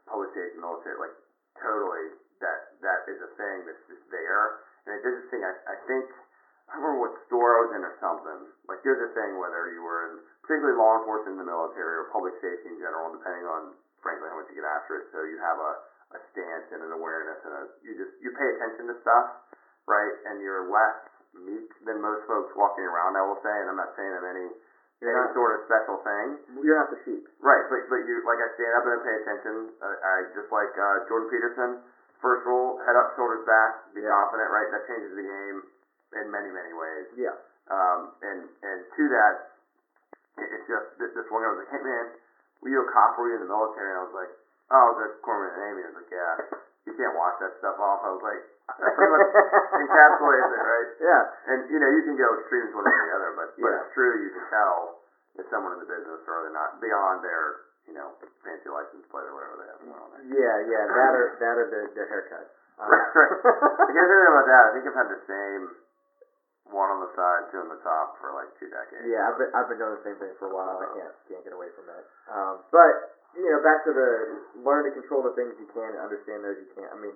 public safety, military, like totally, that is a thing that's just there. And it's interesting, I think, I remember what store I was in or something. Like there's a thing whether you were in, particularly law enforcement in the military or public safety in general, depending on, frankly, how much you get after it. So you have a stance and an awareness and you pay attention to stuff, right? And you're less meek than most folks walking around, I will say, and I'm not saying I'm any sort of special thing. You're not the sheep. Right, but you, like I stand up and I pay attention. I just like Jordan Peterson, first rule, head up, shoulders back, be confident, right? That changes the game in many, many ways. Yeah. And to that, it's just, this one guy was like, hey man, were you a cop, were you in the military? And I was like, oh, I was a corpsman in the Navy. I was like, yeah, you can't wash that stuff off. I was like, that pretty much encapsulates it, right? Yeah. And, you can go extremes one way or the other, but it's true, you can tell if someone in the business or they're not beyond their, fancy license plate or whatever they have going on there. Yeah, that or the haircut. Right. I guess about that. I think I've had the same one on the side, two on the top for like 2 decades. Yeah, I've been doing the same thing for a while. I can't get away from it. But back to the learn to control the things you can and understand those you can't. I mean,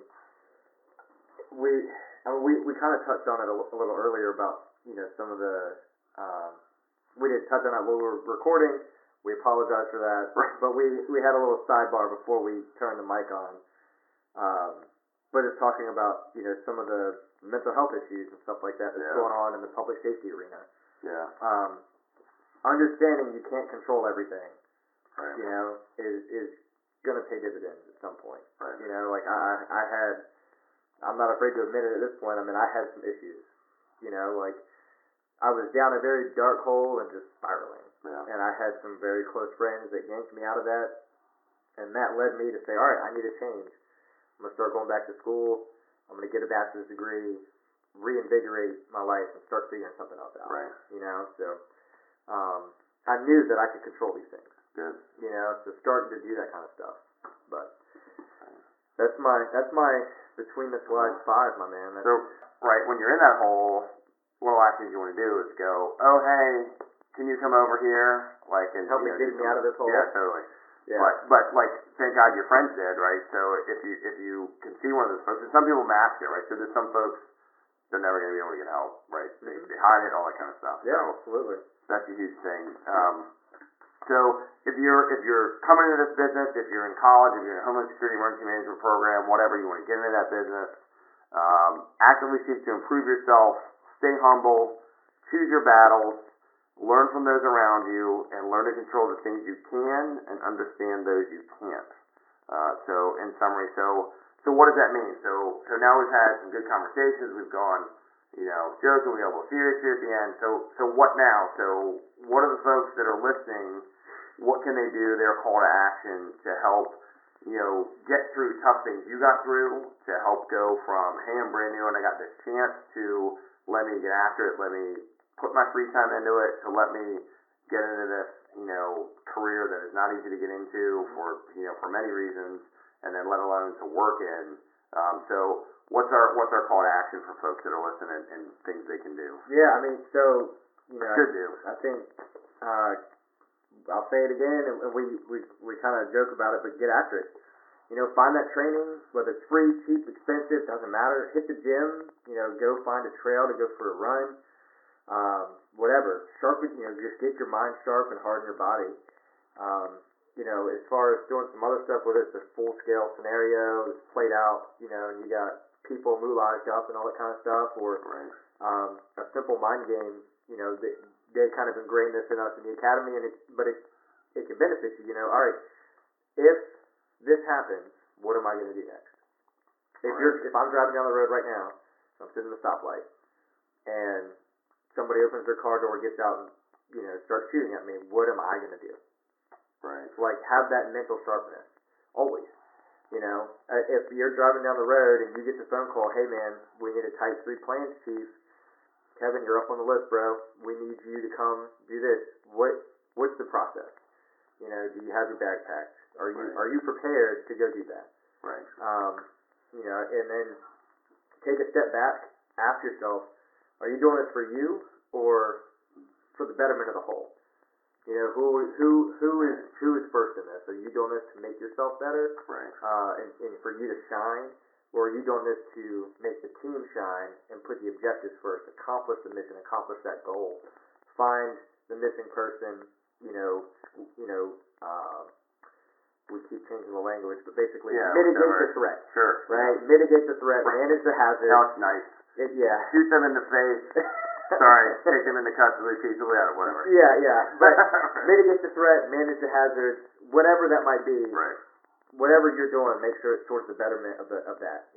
we kind of touched on it a little earlier about some of the we didn't touch on it while we were recording. We apologize for that, but we had a little sidebar before we turned the mic on. But it's talking about some of the mental health issues and stuff like that that's going on in the public safety arena. Yeah. Understanding you can't control everything, right. is going to pay dividends at some point. Right. Like I'm not afraid to admit it at this point. I mean, I had some issues. Like I was down a very dark hole and just spiraling. Yeah. And I had some very close friends that yanked me out of that, and that led me to say, all right, I need a change. I'm going to start going back to school. I'm going to get a bachelor's degree, reinvigorate my life, and start figuring something else out. Right. So I knew that I could control these things. Good. So starting to do that kind of stuff. But that's my between the slides 5, my man. So, right, when you're in that hole, one of the last things you want to do is go, oh, hey, can you come over here, like, and help me dig me out of this hole. Yeah, totally. Yeah. But like, thank God your friends did, right? So if you can see one of those folks, and some people mask it, right? So there's some folks they're never going to be able to get help, right? Mm-hmm. They hide it, all that kind of stuff. Yeah, so absolutely. that's a huge thing. So if you're coming into this business, if you're in college, if you're in a Homeland Security Emergency Management Program, whatever, you want to get into that business, actively seek to improve yourself, stay humble, choose your battles, learn from those around you, and learn to control the things you can and understand those you can't. So in summary, so what does that mean? So now we've had some good conversations. We've gone, joking. We got a little serious here at the end. So what now? So what are the folks that are listening? What can they do? Their call to action to help, get through tough things you got through, to help go from, hey, I'm brand new and I got this chance, to let me get after it, let me put my free time into it, to let me get into this, career that is not easy to get into for many reasons, and then let alone to work in. So what's our call to action for folks that are listening and things they can do? Yeah, I mean, so should do. I think I'll say it again, and we kind of joke about it, but get after it. Find that training, whether it's free, cheap, expensive, doesn't matter. Hit the gym, go find a trail to go for a run, whatever. Sharpen, just get your mind sharp and harden your body. As far as doing some other stuff, whether it's a full-scale scenario that's played out, and you got people moolaged up and all that kind of stuff, or a simple mind game, they kind of ingrained this in us in the academy, but it can benefit you. All right, if this happens, what am I going to do next? If I'm driving down the road right now, I'm sitting at a stoplight, and somebody opens their car door, gets out, and starts shooting at me, what am I going to do? Right. Like, have that mental sharpness always. If you're driving down the road and you get the phone call, hey man, we need a Type 3 plans chief. Kevin, you're up on the list, bro. We need you to come do this. What's the process? Do you have your bag packed? Are you prepared to go do that? Right. And then take a step back, ask yourself, are you doing this for you or for the betterment of the whole? Who is first in this? Are you doing this to make yourself better? Right. And for you to shine? Or are you doing this to make the team shine and put the objectives first, accomplish the mission, accomplish that goal, find the missing person, we keep changing the language, but basically mitigate the threat. Sure. Right? Mitigate the threat, manage the hazard. Now it's nice. Yeah. Shoot them in the face. Sorry, take them into custody, peacefully out, whatever. Yeah. But mitigate the threat, manage the hazard, whatever that might be. Right. Whatever you're doing, make sure it's towards the betterment of that.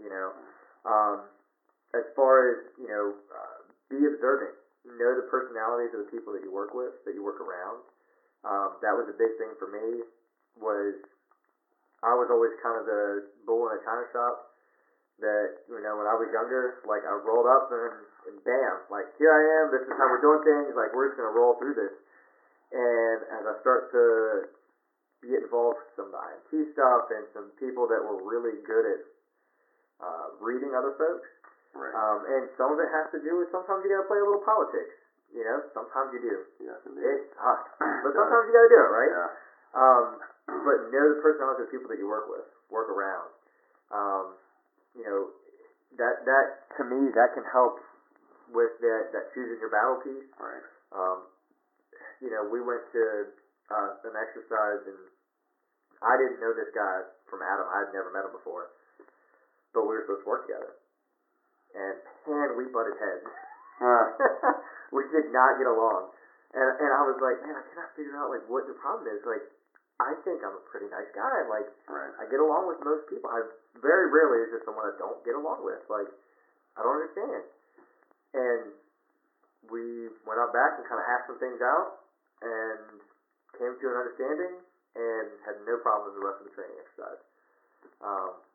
As far as be observant. Know the personalities of the people that you work with, that you work around. That was a big thing for me. I was always kind of the bull in a china shop. That when I was younger, like I rolled up and bam, like here I am. This is how we're doing things. Like we're just gonna roll through this. And as I start to get involved with some IMT stuff and some people that were really good at reading other folks. Right. And some of it has to do with sometimes you got to play a little politics. Sometimes you do. Yes, indeed. It sucks. But sometimes you got to do it, right? Yeah. But know the personalities of the people that you work with, work around. That to me, that can help with that choosing your battle piece. Right. We went to an exercise, and I didn't know this guy from Adam. I had never met him before, but we were supposed to work together, and man, we butted heads. We did not get along, and I was like, man, I cannot figure out like what the problem is. Like, I think I'm a pretty nice guy, and like I get along with most people. I very rarely is there someone I don't get along with. Like, I don't understand. And we went out back and kind of hashed some things out, and came to an understanding, and had no problems with the rest of the training exercise.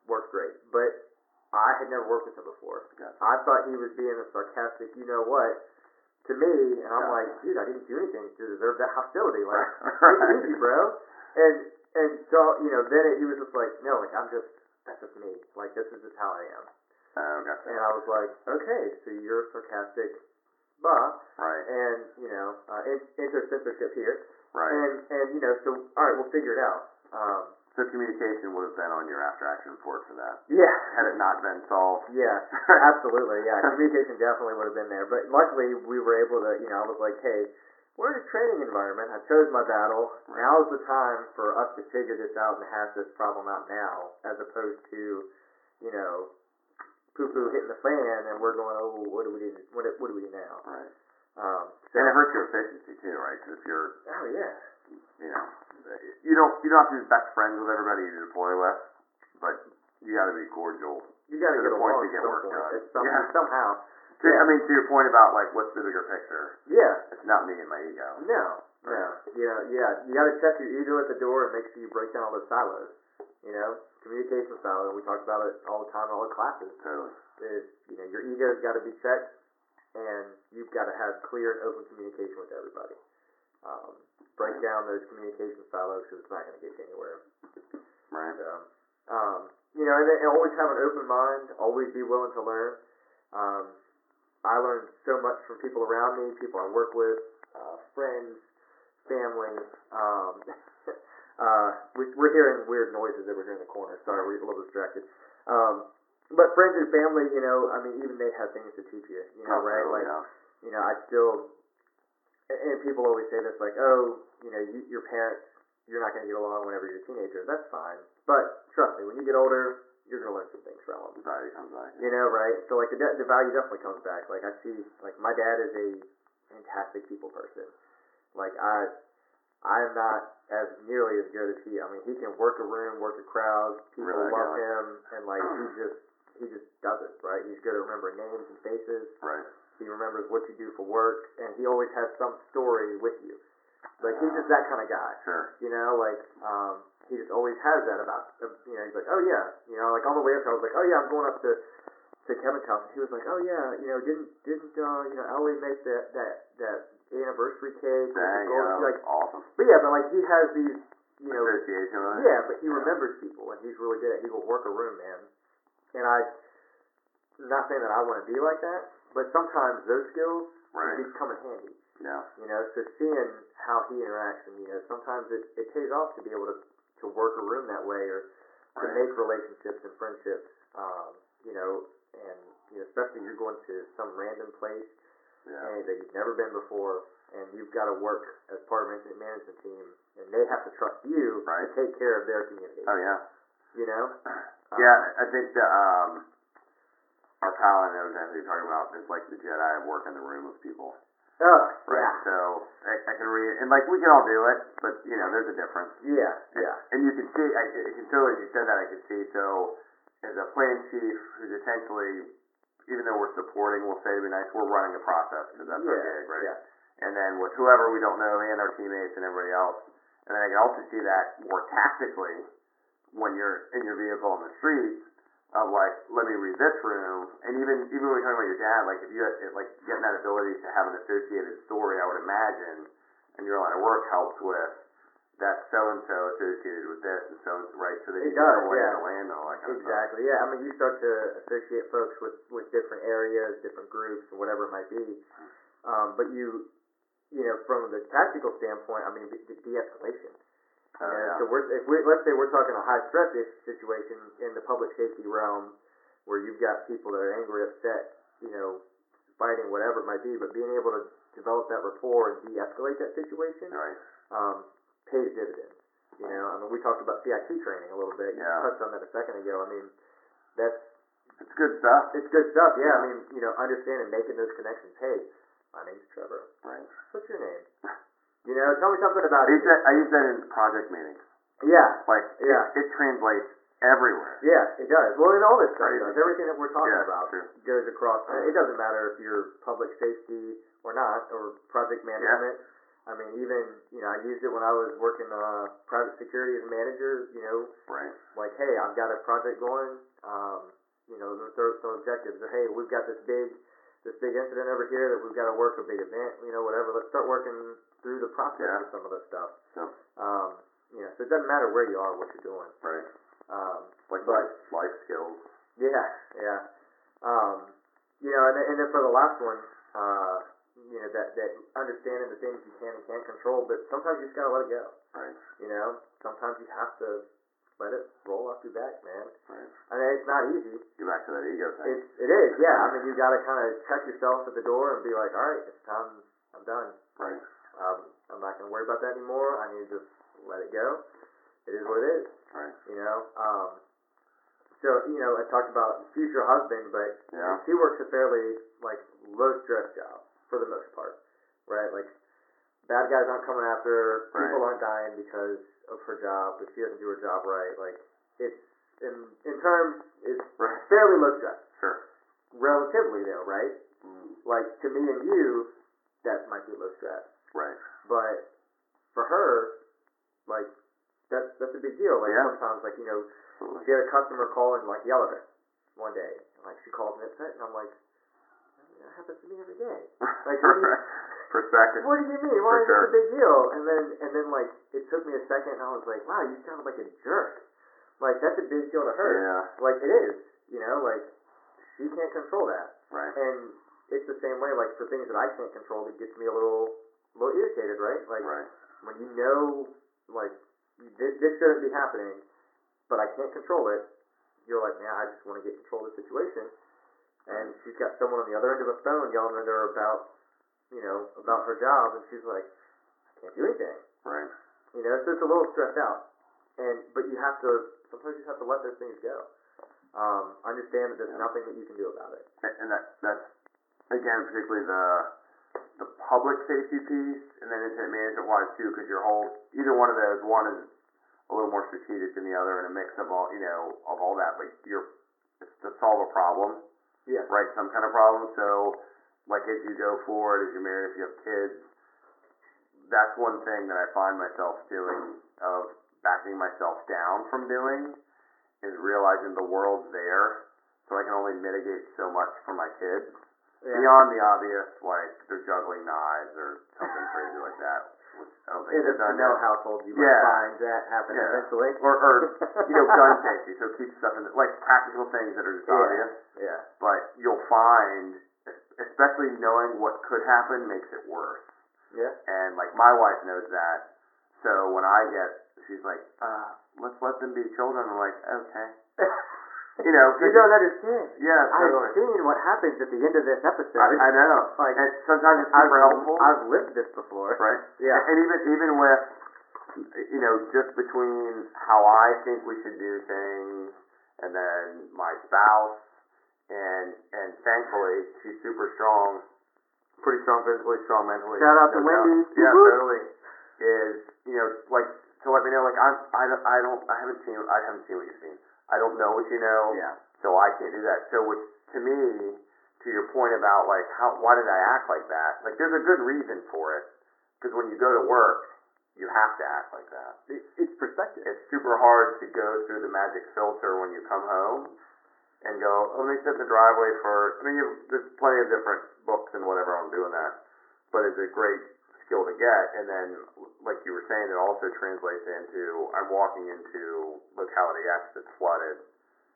Worked great. But I had never worked with him before. Gotcha. I thought he was being a sarcastic, to me, and I'm like, dude, I didn't do anything to deserve that hostility. Like, take it easy, bro. And so, then he was just like, no, like, that's just me. Like, this is just how I am. Gotcha. And I was like, okay, so you're sarcastic blah. Right. And, intercensorship here. Right. And so, all right, we'll figure it out. So communication would have been on your after action report for that. Yeah. Had it not been solved. Yeah, absolutely. Yeah, communication definitely would have been there. But luckily, we were able to, I was like, hey, we're in a training environment. I chose my battle. Right. Now's the time for us to figure this out and hash this problem out now, as opposed to, poo-poo hitting the fan and we're going, oh, what do we do? What do we do now? Right. So, and it hurts your efficiency too, right? Because if you're, oh yeah. You don't have to be best friends with everybody you deploy with, but you got to be cordial. You got to get along to get work done. Somehow. I mean, to your point about like what's the bigger picture? Yeah. It's not me and my ego. No. Yeah. You got to check your ego at the door and make sure you break down all those silos. Communication silo. We talk about it all the time in all the classes. Totally. Is your ego's got to be checked, and you've got to have clear and open communication with everybody. Break down those communication silos because it's not going to get you anywhere. Right. So, and always have an open mind. Always be willing to learn. I learned so much from people around me, people I work with, friends, family. We're hearing weird noises over here in the corner. Sorry, we're a little distracted. But friends and family, even they have things to teach you. Right? Like, I still. And people always say this, like, oh, your parents, you're not going to get along whenever you're a teenager. That's fine. But trust me, when you get older, you're going to learn some things from them. The value comes back. Right? So, like, the value definitely comes back. Like, I see, like, my dad is a fantastic people person. Like, I'm not as nearly as good as he. I mean, he can work a room, work a crowd. People love him. And, like, he just does it, right? He's good at remembering names and faces. Right. He remembers what you do for work, and he always has some story with you. Like, he's just that kind of guy. Sure. He just always has that about, he's like, oh yeah, like on the way up, I was like, oh yeah, I'm going up to Kevin's house, and he was like, oh yeah, didn't Ellie make that anniversary cake? Like, awesome. But yeah, but like, he has these, association with it. Yeah, but he remembers people, and he's really good at it. He will work a room, man. And not saying that I want to be like that, but sometimes those skills come in handy. Yeah. So seeing how he interacts, and sometimes it pays off to be able to work a room that way, or to make relationships and friendships. And especially you're going to some random place that you've never been before, and you've got to work as part of an incident management team, and they have to trust you to take care of their community. Oh yeah. Yeah, I think that our pal, I know exactly what you're talking about. It's like the Jedi of work in the room with people. Oh, right. Yeah. So I can read, and like we can all do it, but there's a difference. Yeah. And you can see, I can totally, as you said that, I can see. So as a plan chief, who's essentially, even though we're supporting, we'll say to be nice, we're running the process because that's our gig, right? Yeah. And then with whoever we don't know, and our teammates and everybody else, and then I can also see that more tactically when you're in your vehicle on the streets. Of like, let me read this room, and even when we're talking about your dad, like if you like getting that ability to have an associated story, I would imagine, and your line of work helps with that so and so associated with this and so right, so that you know where to land and all that kind of stuff. Exactly. Yeah. I mean, you start to associate folks with different areas, different groups, or whatever it might be. But from the tactical standpoint, I mean, the de-escalation. So let's say we're talking a high stress situation in the public safety realm, where you've got people that are angry, upset, fighting, whatever it might be, but being able to develop that rapport and de-escalate that situation pays dividends. I mean, we talked about CIT training a little bit. You touched on that a second ago. I mean, it's good stuff. It's good stuff. Yeah. I mean, understanding, making those connections. Hey, my name's Trevor. Right. What's your name? Tell me something about it. I use that in project meetings. Yeah. It translates everywhere. Yeah, it does. Well, in all this stuff does. Everything that we're talking about goes across. It doesn't matter if you're public safety or not, or project management. Yeah. I mean, even, I used it when I was working private security as a manager, like, hey, I've got a project going, some objectives, or hey, we've got this big incident over here that we've got to work, a big event, whatever. Let's start working through the process of some of this stuff. So it doesn't matter where you are, what you're doing. Right. Life skills. Yeah. And then for the last one, that understanding the things you can and can't control, but sometimes you just gotta let it go. Right. Sometimes you have to let it roll off your back, man. Right. I mean, it's not easy. Get back to that ego thing. It is, yeah. I mean, you gotta kind of check yourself at the door and be like, all right, it's time. I'm done. Right. I'm not gonna worry about that anymore. I need to just let it go. It is what it is. Right. So, I talked about future husband, but Yeah. she works a fairly, low stress job for the most part, right? Like, bad guys aren't coming after her, people aren't dying because of her job, but she doesn't do her job right. Like, it's, in terms, it's fairly low stress. Sure. Relatively, though, right? Like, to me and you, that might be low stress. Right. But for her, like, that's a big deal. Like, sometimes, she had a customer call and, yell at her one day. Like, she calls me upset, and I'm like, that happens to me every day. Like, Perspective. what do you mean? Why is this a big deal? And then, it took me a second, and I was like, wow, you sounded like a jerk. Like, that's a big deal to her. Yeah. Like, it is. She can't control that. Right. And it's the same way, for things that I can't control, it gets me a little irritated, right? Like, when this shouldn't be happening, but I can't control it, you're like, man, I just want to get control of the situation. And she's got someone on the other end of the phone yelling at her about her job, and she's like, I can't do anything. Right. So it's a little stressed out. But sometimes you have to let those things go. Understand that there's nothing that you can do about it. And that's again, particularly the public safety piece, and then incident management wise too, because either one of those, one is a little more strategic than the other, and a mix of all that. But it's to solve a problem, right? Some kind of problem. So, as you go forward, as you're married, if you have kids, that's one thing that I find myself doing, of backing myself down from doing, is realizing the world's there, so I can only mitigate so much for my kids. Yeah. Beyond the obvious, like they're juggling knives or something crazy like that, which I don't think it's no household you might find that happen eventually. Or gun safety, so keep stuff in practical things that are just obvious. Yeah. But you'll find, especially knowing what could happen makes it worse. Yeah. And my wife knows that, so when she's like, let's let them be children. I'm like, okay. You don't understand. Yeah, I've seen what happens at the end of this episode. I know. And sometimes it's super helpful. I've lived this before. Right. Yeah. And even with, just between how I think we should do things, and then my spouse, and thankfully she's super strong, pretty strong physically, strong mentally. Shout out to Wendy. Yeah, totally. Is to let me know, I haven't seen what you've seen. I don't know what you know, so I can't do that. So, which to me, to your point about why did I act like that? There's a good reason for it, because when you go to work, you have to act like that. It's perspective. It's super hard to go through the magic filter when you come home and go, let me sit in the driveway for. There's plenty of different books and whatever on doing that, but it's a great skill to get. And then, like you were saying, it also translates into, I'm walking into locality X that's flooded,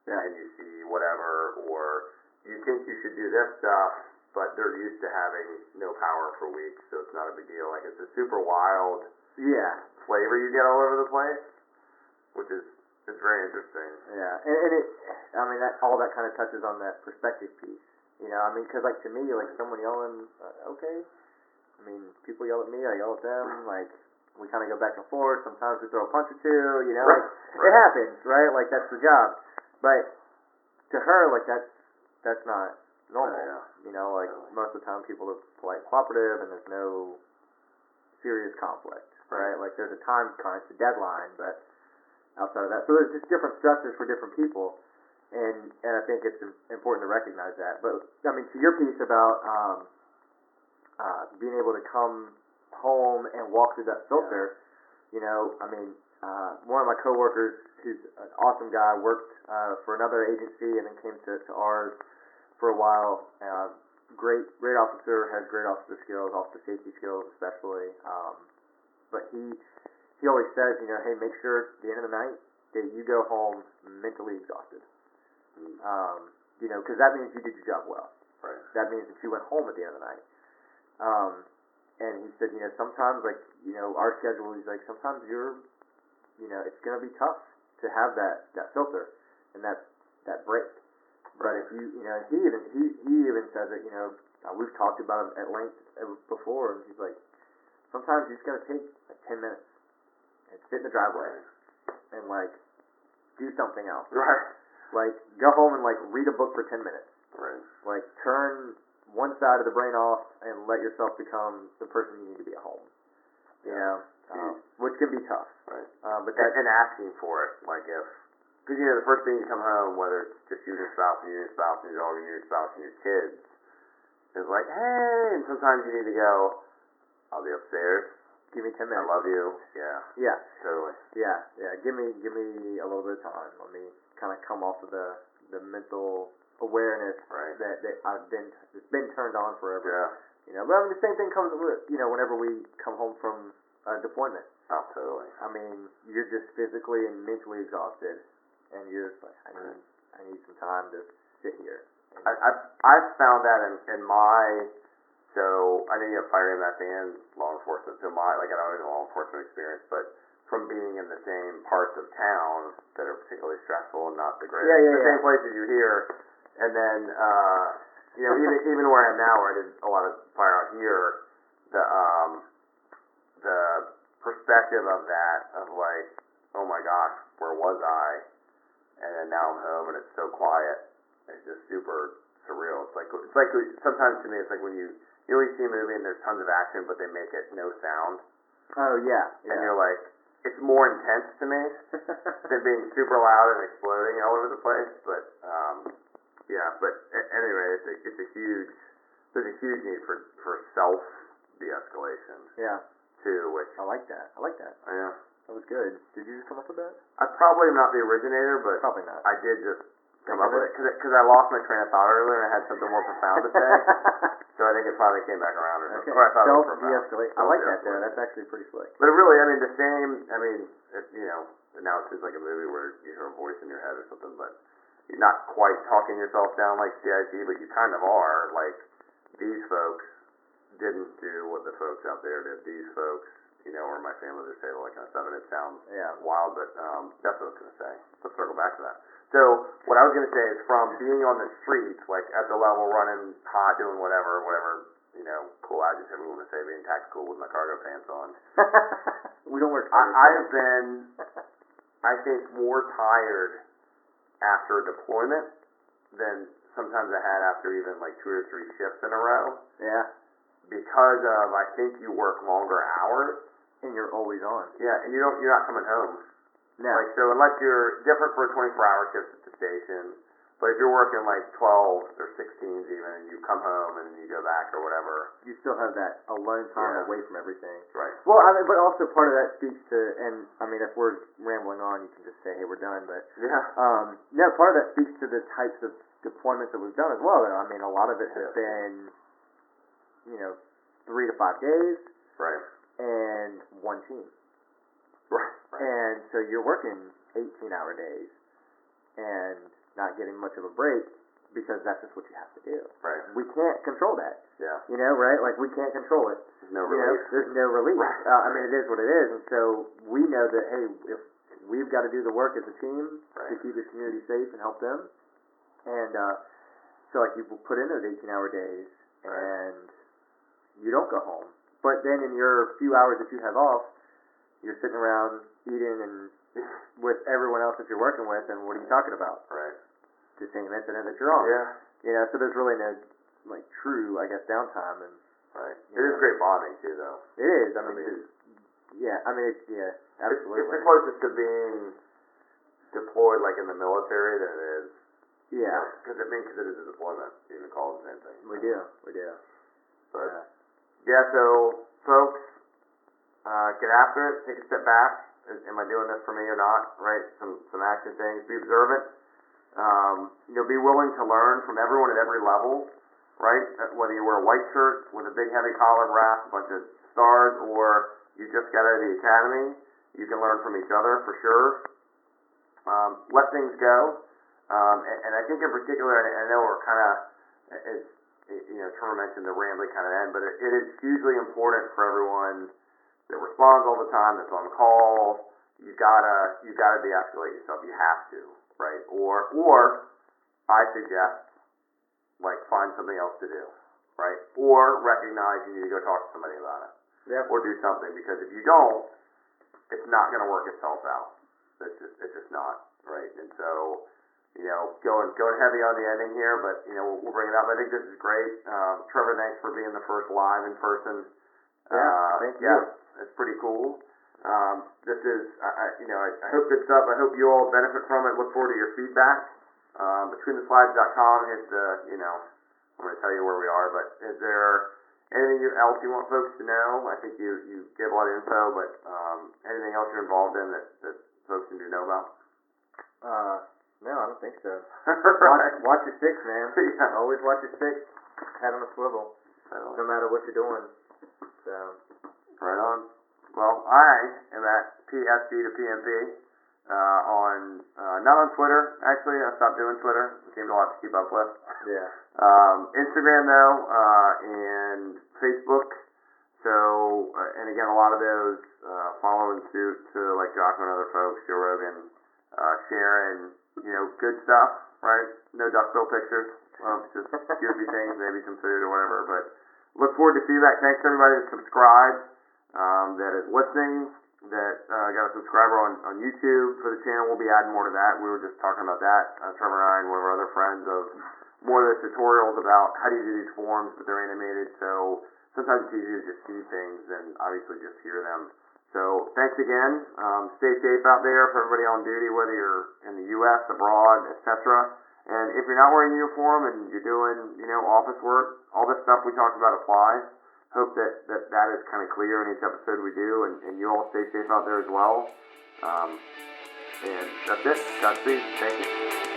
and you see whatever, or you think you should do this stuff, but they're used to having no power for weeks, so it's not a big deal. It's a super wild flavor you get all over the place, which is very interesting. Yeah, and it, all that kind of touches on that perspective piece. Because to me, someone yelling, okay. People yell at me, I yell at them, we kind of go back and forth, sometimes we throw a punch or two, it happens, right? That's the job. But to her, that's not normal, most of the time people are polite and cooperative, and there's no serious conflict, right? There's a time crunch, a deadline, but outside of that, so there's just different stressors for different people, and I think it's important to recognize that. But, to your piece about, being able to come home and walk through that filter, one of my coworkers, who's an awesome guy, worked for another agency and then came to ours for a while. Great officer, has great officer skills, officer safety skills especially. But he always says, hey, make sure at the end of the night that you go home mentally exhausted. Because that means you did your job well. Right. That means that you went home at the end of the night. And he said, sometimes, like, our schedule, he's like, sometimes it's going to be tough to have that filter and that break. But if he even says it, we've talked about it at length before, and he's like, sometimes you just got to take like 10 minutes and sit in the driveway and like do something else. Right. Like go home and like read a book for 10 minutes. Right. Like turn one side of the brain off and let yourself become the person you need to be at home. Which can be tough. Right. But and asking for it, like because the first thing you come home, whether it's just you and your spouse, and you and your spouse, and your dog, and you and your spouse, and your kids, is like, hey, and sometimes you need to go, I'll be upstairs. Give me 10 minutes. I love you. Yeah. Yeah. Totally. Yeah. Give me a little bit of time. Let me kind of come off of the mental awareness that it's been turned on forever. Yeah. But I mean the same thing comes with whenever we come home from deployment. Oh, totally. I mean, you're just physically and mentally exhausted, and you're just like, I need some time to sit here. I've found that in my, so I know you have fire EMS and law enforcement, so I don't have any law enforcement experience, but from being in the same parts of town that are particularly stressful and not the greatest, the same places you hear, and then, even where I am now, where I did a lot of fire out here, the perspective of that, of like, oh my gosh, where was I? And then now I'm home and it's so quiet. It's just super surreal. It's like sometimes to me it's like when you always see a movie and there's tons of action but they make it no sound. Oh yeah. And you're like, it's more intense to me than being super loud and exploding all over the place. But anyway, there's a huge need for self de-escalation. Yeah. Too, which I like that. Yeah. That was good. Did you just come up with that? I probably am not the originator, but probably not. I did just come up with it because I lost my train of thought earlier and I had something more profound to say. So I think it finally came back around or something. Okay. Or I thought it was profound. Self-de-escalate. I like that though. That's actually pretty slick. But really, now it seems like a movie where you hear a voice in your head or something, but you're not quite talking yourself down like CIT, but you kind of are. Like, these folks didn't do what the folks out there did. These folks, or my family would say, like on a 7, it sounds wild, but that's what I was going to say. Let's circle back to that. So what I was going to say is from being on the streets, like at the level, running hot, doing whatever, cool adjective we want to say, being tactical with my cargo pants on. We don't work. I have been, I think, more tired after a deployment than sometimes I had after even like 2 or 3 shifts in a row. Yeah. Because of, I think you work longer hours. And you're always on. Yeah, and you're not coming home. No. Like, so unless you're different for a 24-hour shift at the station, but if you're working like 12s or 16s even, and you come home and you go back or whatever. You still have that alone time away from everything. Right. Well, but also part of that speaks to, and I mean, if we're rambling on, you can just say, hey, we're done, but. Yeah. Part of that speaks to the types of deployments that we've done as well, though. I mean, a lot of it has been, 3 to 5 days. Right. And 1 team. Right. And so you're working 18-hour days and not getting much of a break because that's just what you have to do. Right. We can't control that. Yeah. Right? Like, we can't control it. There's no relief. There's no relief. Right. I mean, it is what it is. And so we know that, hey, if we've got to do the work as a team to keep this community safe and help them. And so, like, you put in those 18-hour days and you don't go home. But then in your few hours that you have off, you're sitting around eating and with everyone else that you're working with, and what are you talking about? Right. The same incident that you're on. Yeah. So there's really no, like, true, I guess, downtime. And It is great bonding, too, though. It is. I mean, absolutely. It's the closest to being deployed, like, in the military than it is. Yeah. Because it is a deployment. You even call it the same thing. We do. But, so, folks, get after it. Take a step back. Am I doing this for me or not? Right? Some action things. Be observant. Be willing to learn from everyone at every level. Right? Whether you wear a white shirt with a big heavy collar brass, a bunch of stars, or you just got out of the academy, you can learn from each other for sure. Let things go. And I think in particular, and I know we're kind of, Trevor mentioned the rambling kind of end, but it is hugely important for everyone that responds all the time, that's on call. You gotta de-escalate yourself. You have to, right? Or I suggest, like, find something else to do, right? Or recognize you need to go talk to somebody about it. Yep. Or do something, because if you don't, it's not going to work itself out. It's just not, right? And so, going heavy on the ending here, but, we'll bring it up. I think this is great. Trevor, thanks for being the first live in person. Thank you. Yeah, it's pretty cool. This is, I hope good stuff. I hope you all benefit from it. Look forward to your feedback. BetweenTheSlides.com, hit the, I'm going to tell you where we are, but is there anything else you want folks to know? I think you gave a lot of info, but anything else you're involved in that folks need to know about? No, I don't think so. Right. Watch your six, man. Yeah. Always watch your six. Head on a swivel, no matter what you're doing. So. Right on. Well, I am at PSC to PMP not on Twitter. Actually, I stopped doing Twitter. It seemed a lot to keep up with. Yeah. Instagram though, and Facebook. So, and again, a lot of those following suit to like Joshua and other folks, Joe Rogan, sharing, good stuff, right? No duck bill pictures. Just goofy things, maybe some food or whatever. But look forward to feedback. Thanks to everybody that subscribed, that is listening, that got a subscriber on YouTube for the channel. We'll be adding more to that. We were just talking about that, Trevor and I and one of our other friends, of more of the tutorials about how do you do these forms, but they're animated, so sometimes it's easier to just see things than obviously just hear them. So thanks again. Stay safe out there for everybody on duty, whether you're in the U.S., abroad, etc. And if you're not wearing a uniform and you're doing, office work, all this stuff we talked about applies. Hope that is kind of clear in each episode we do, and you all stay safe out there as well. And that's it. Godspeed. Thank you.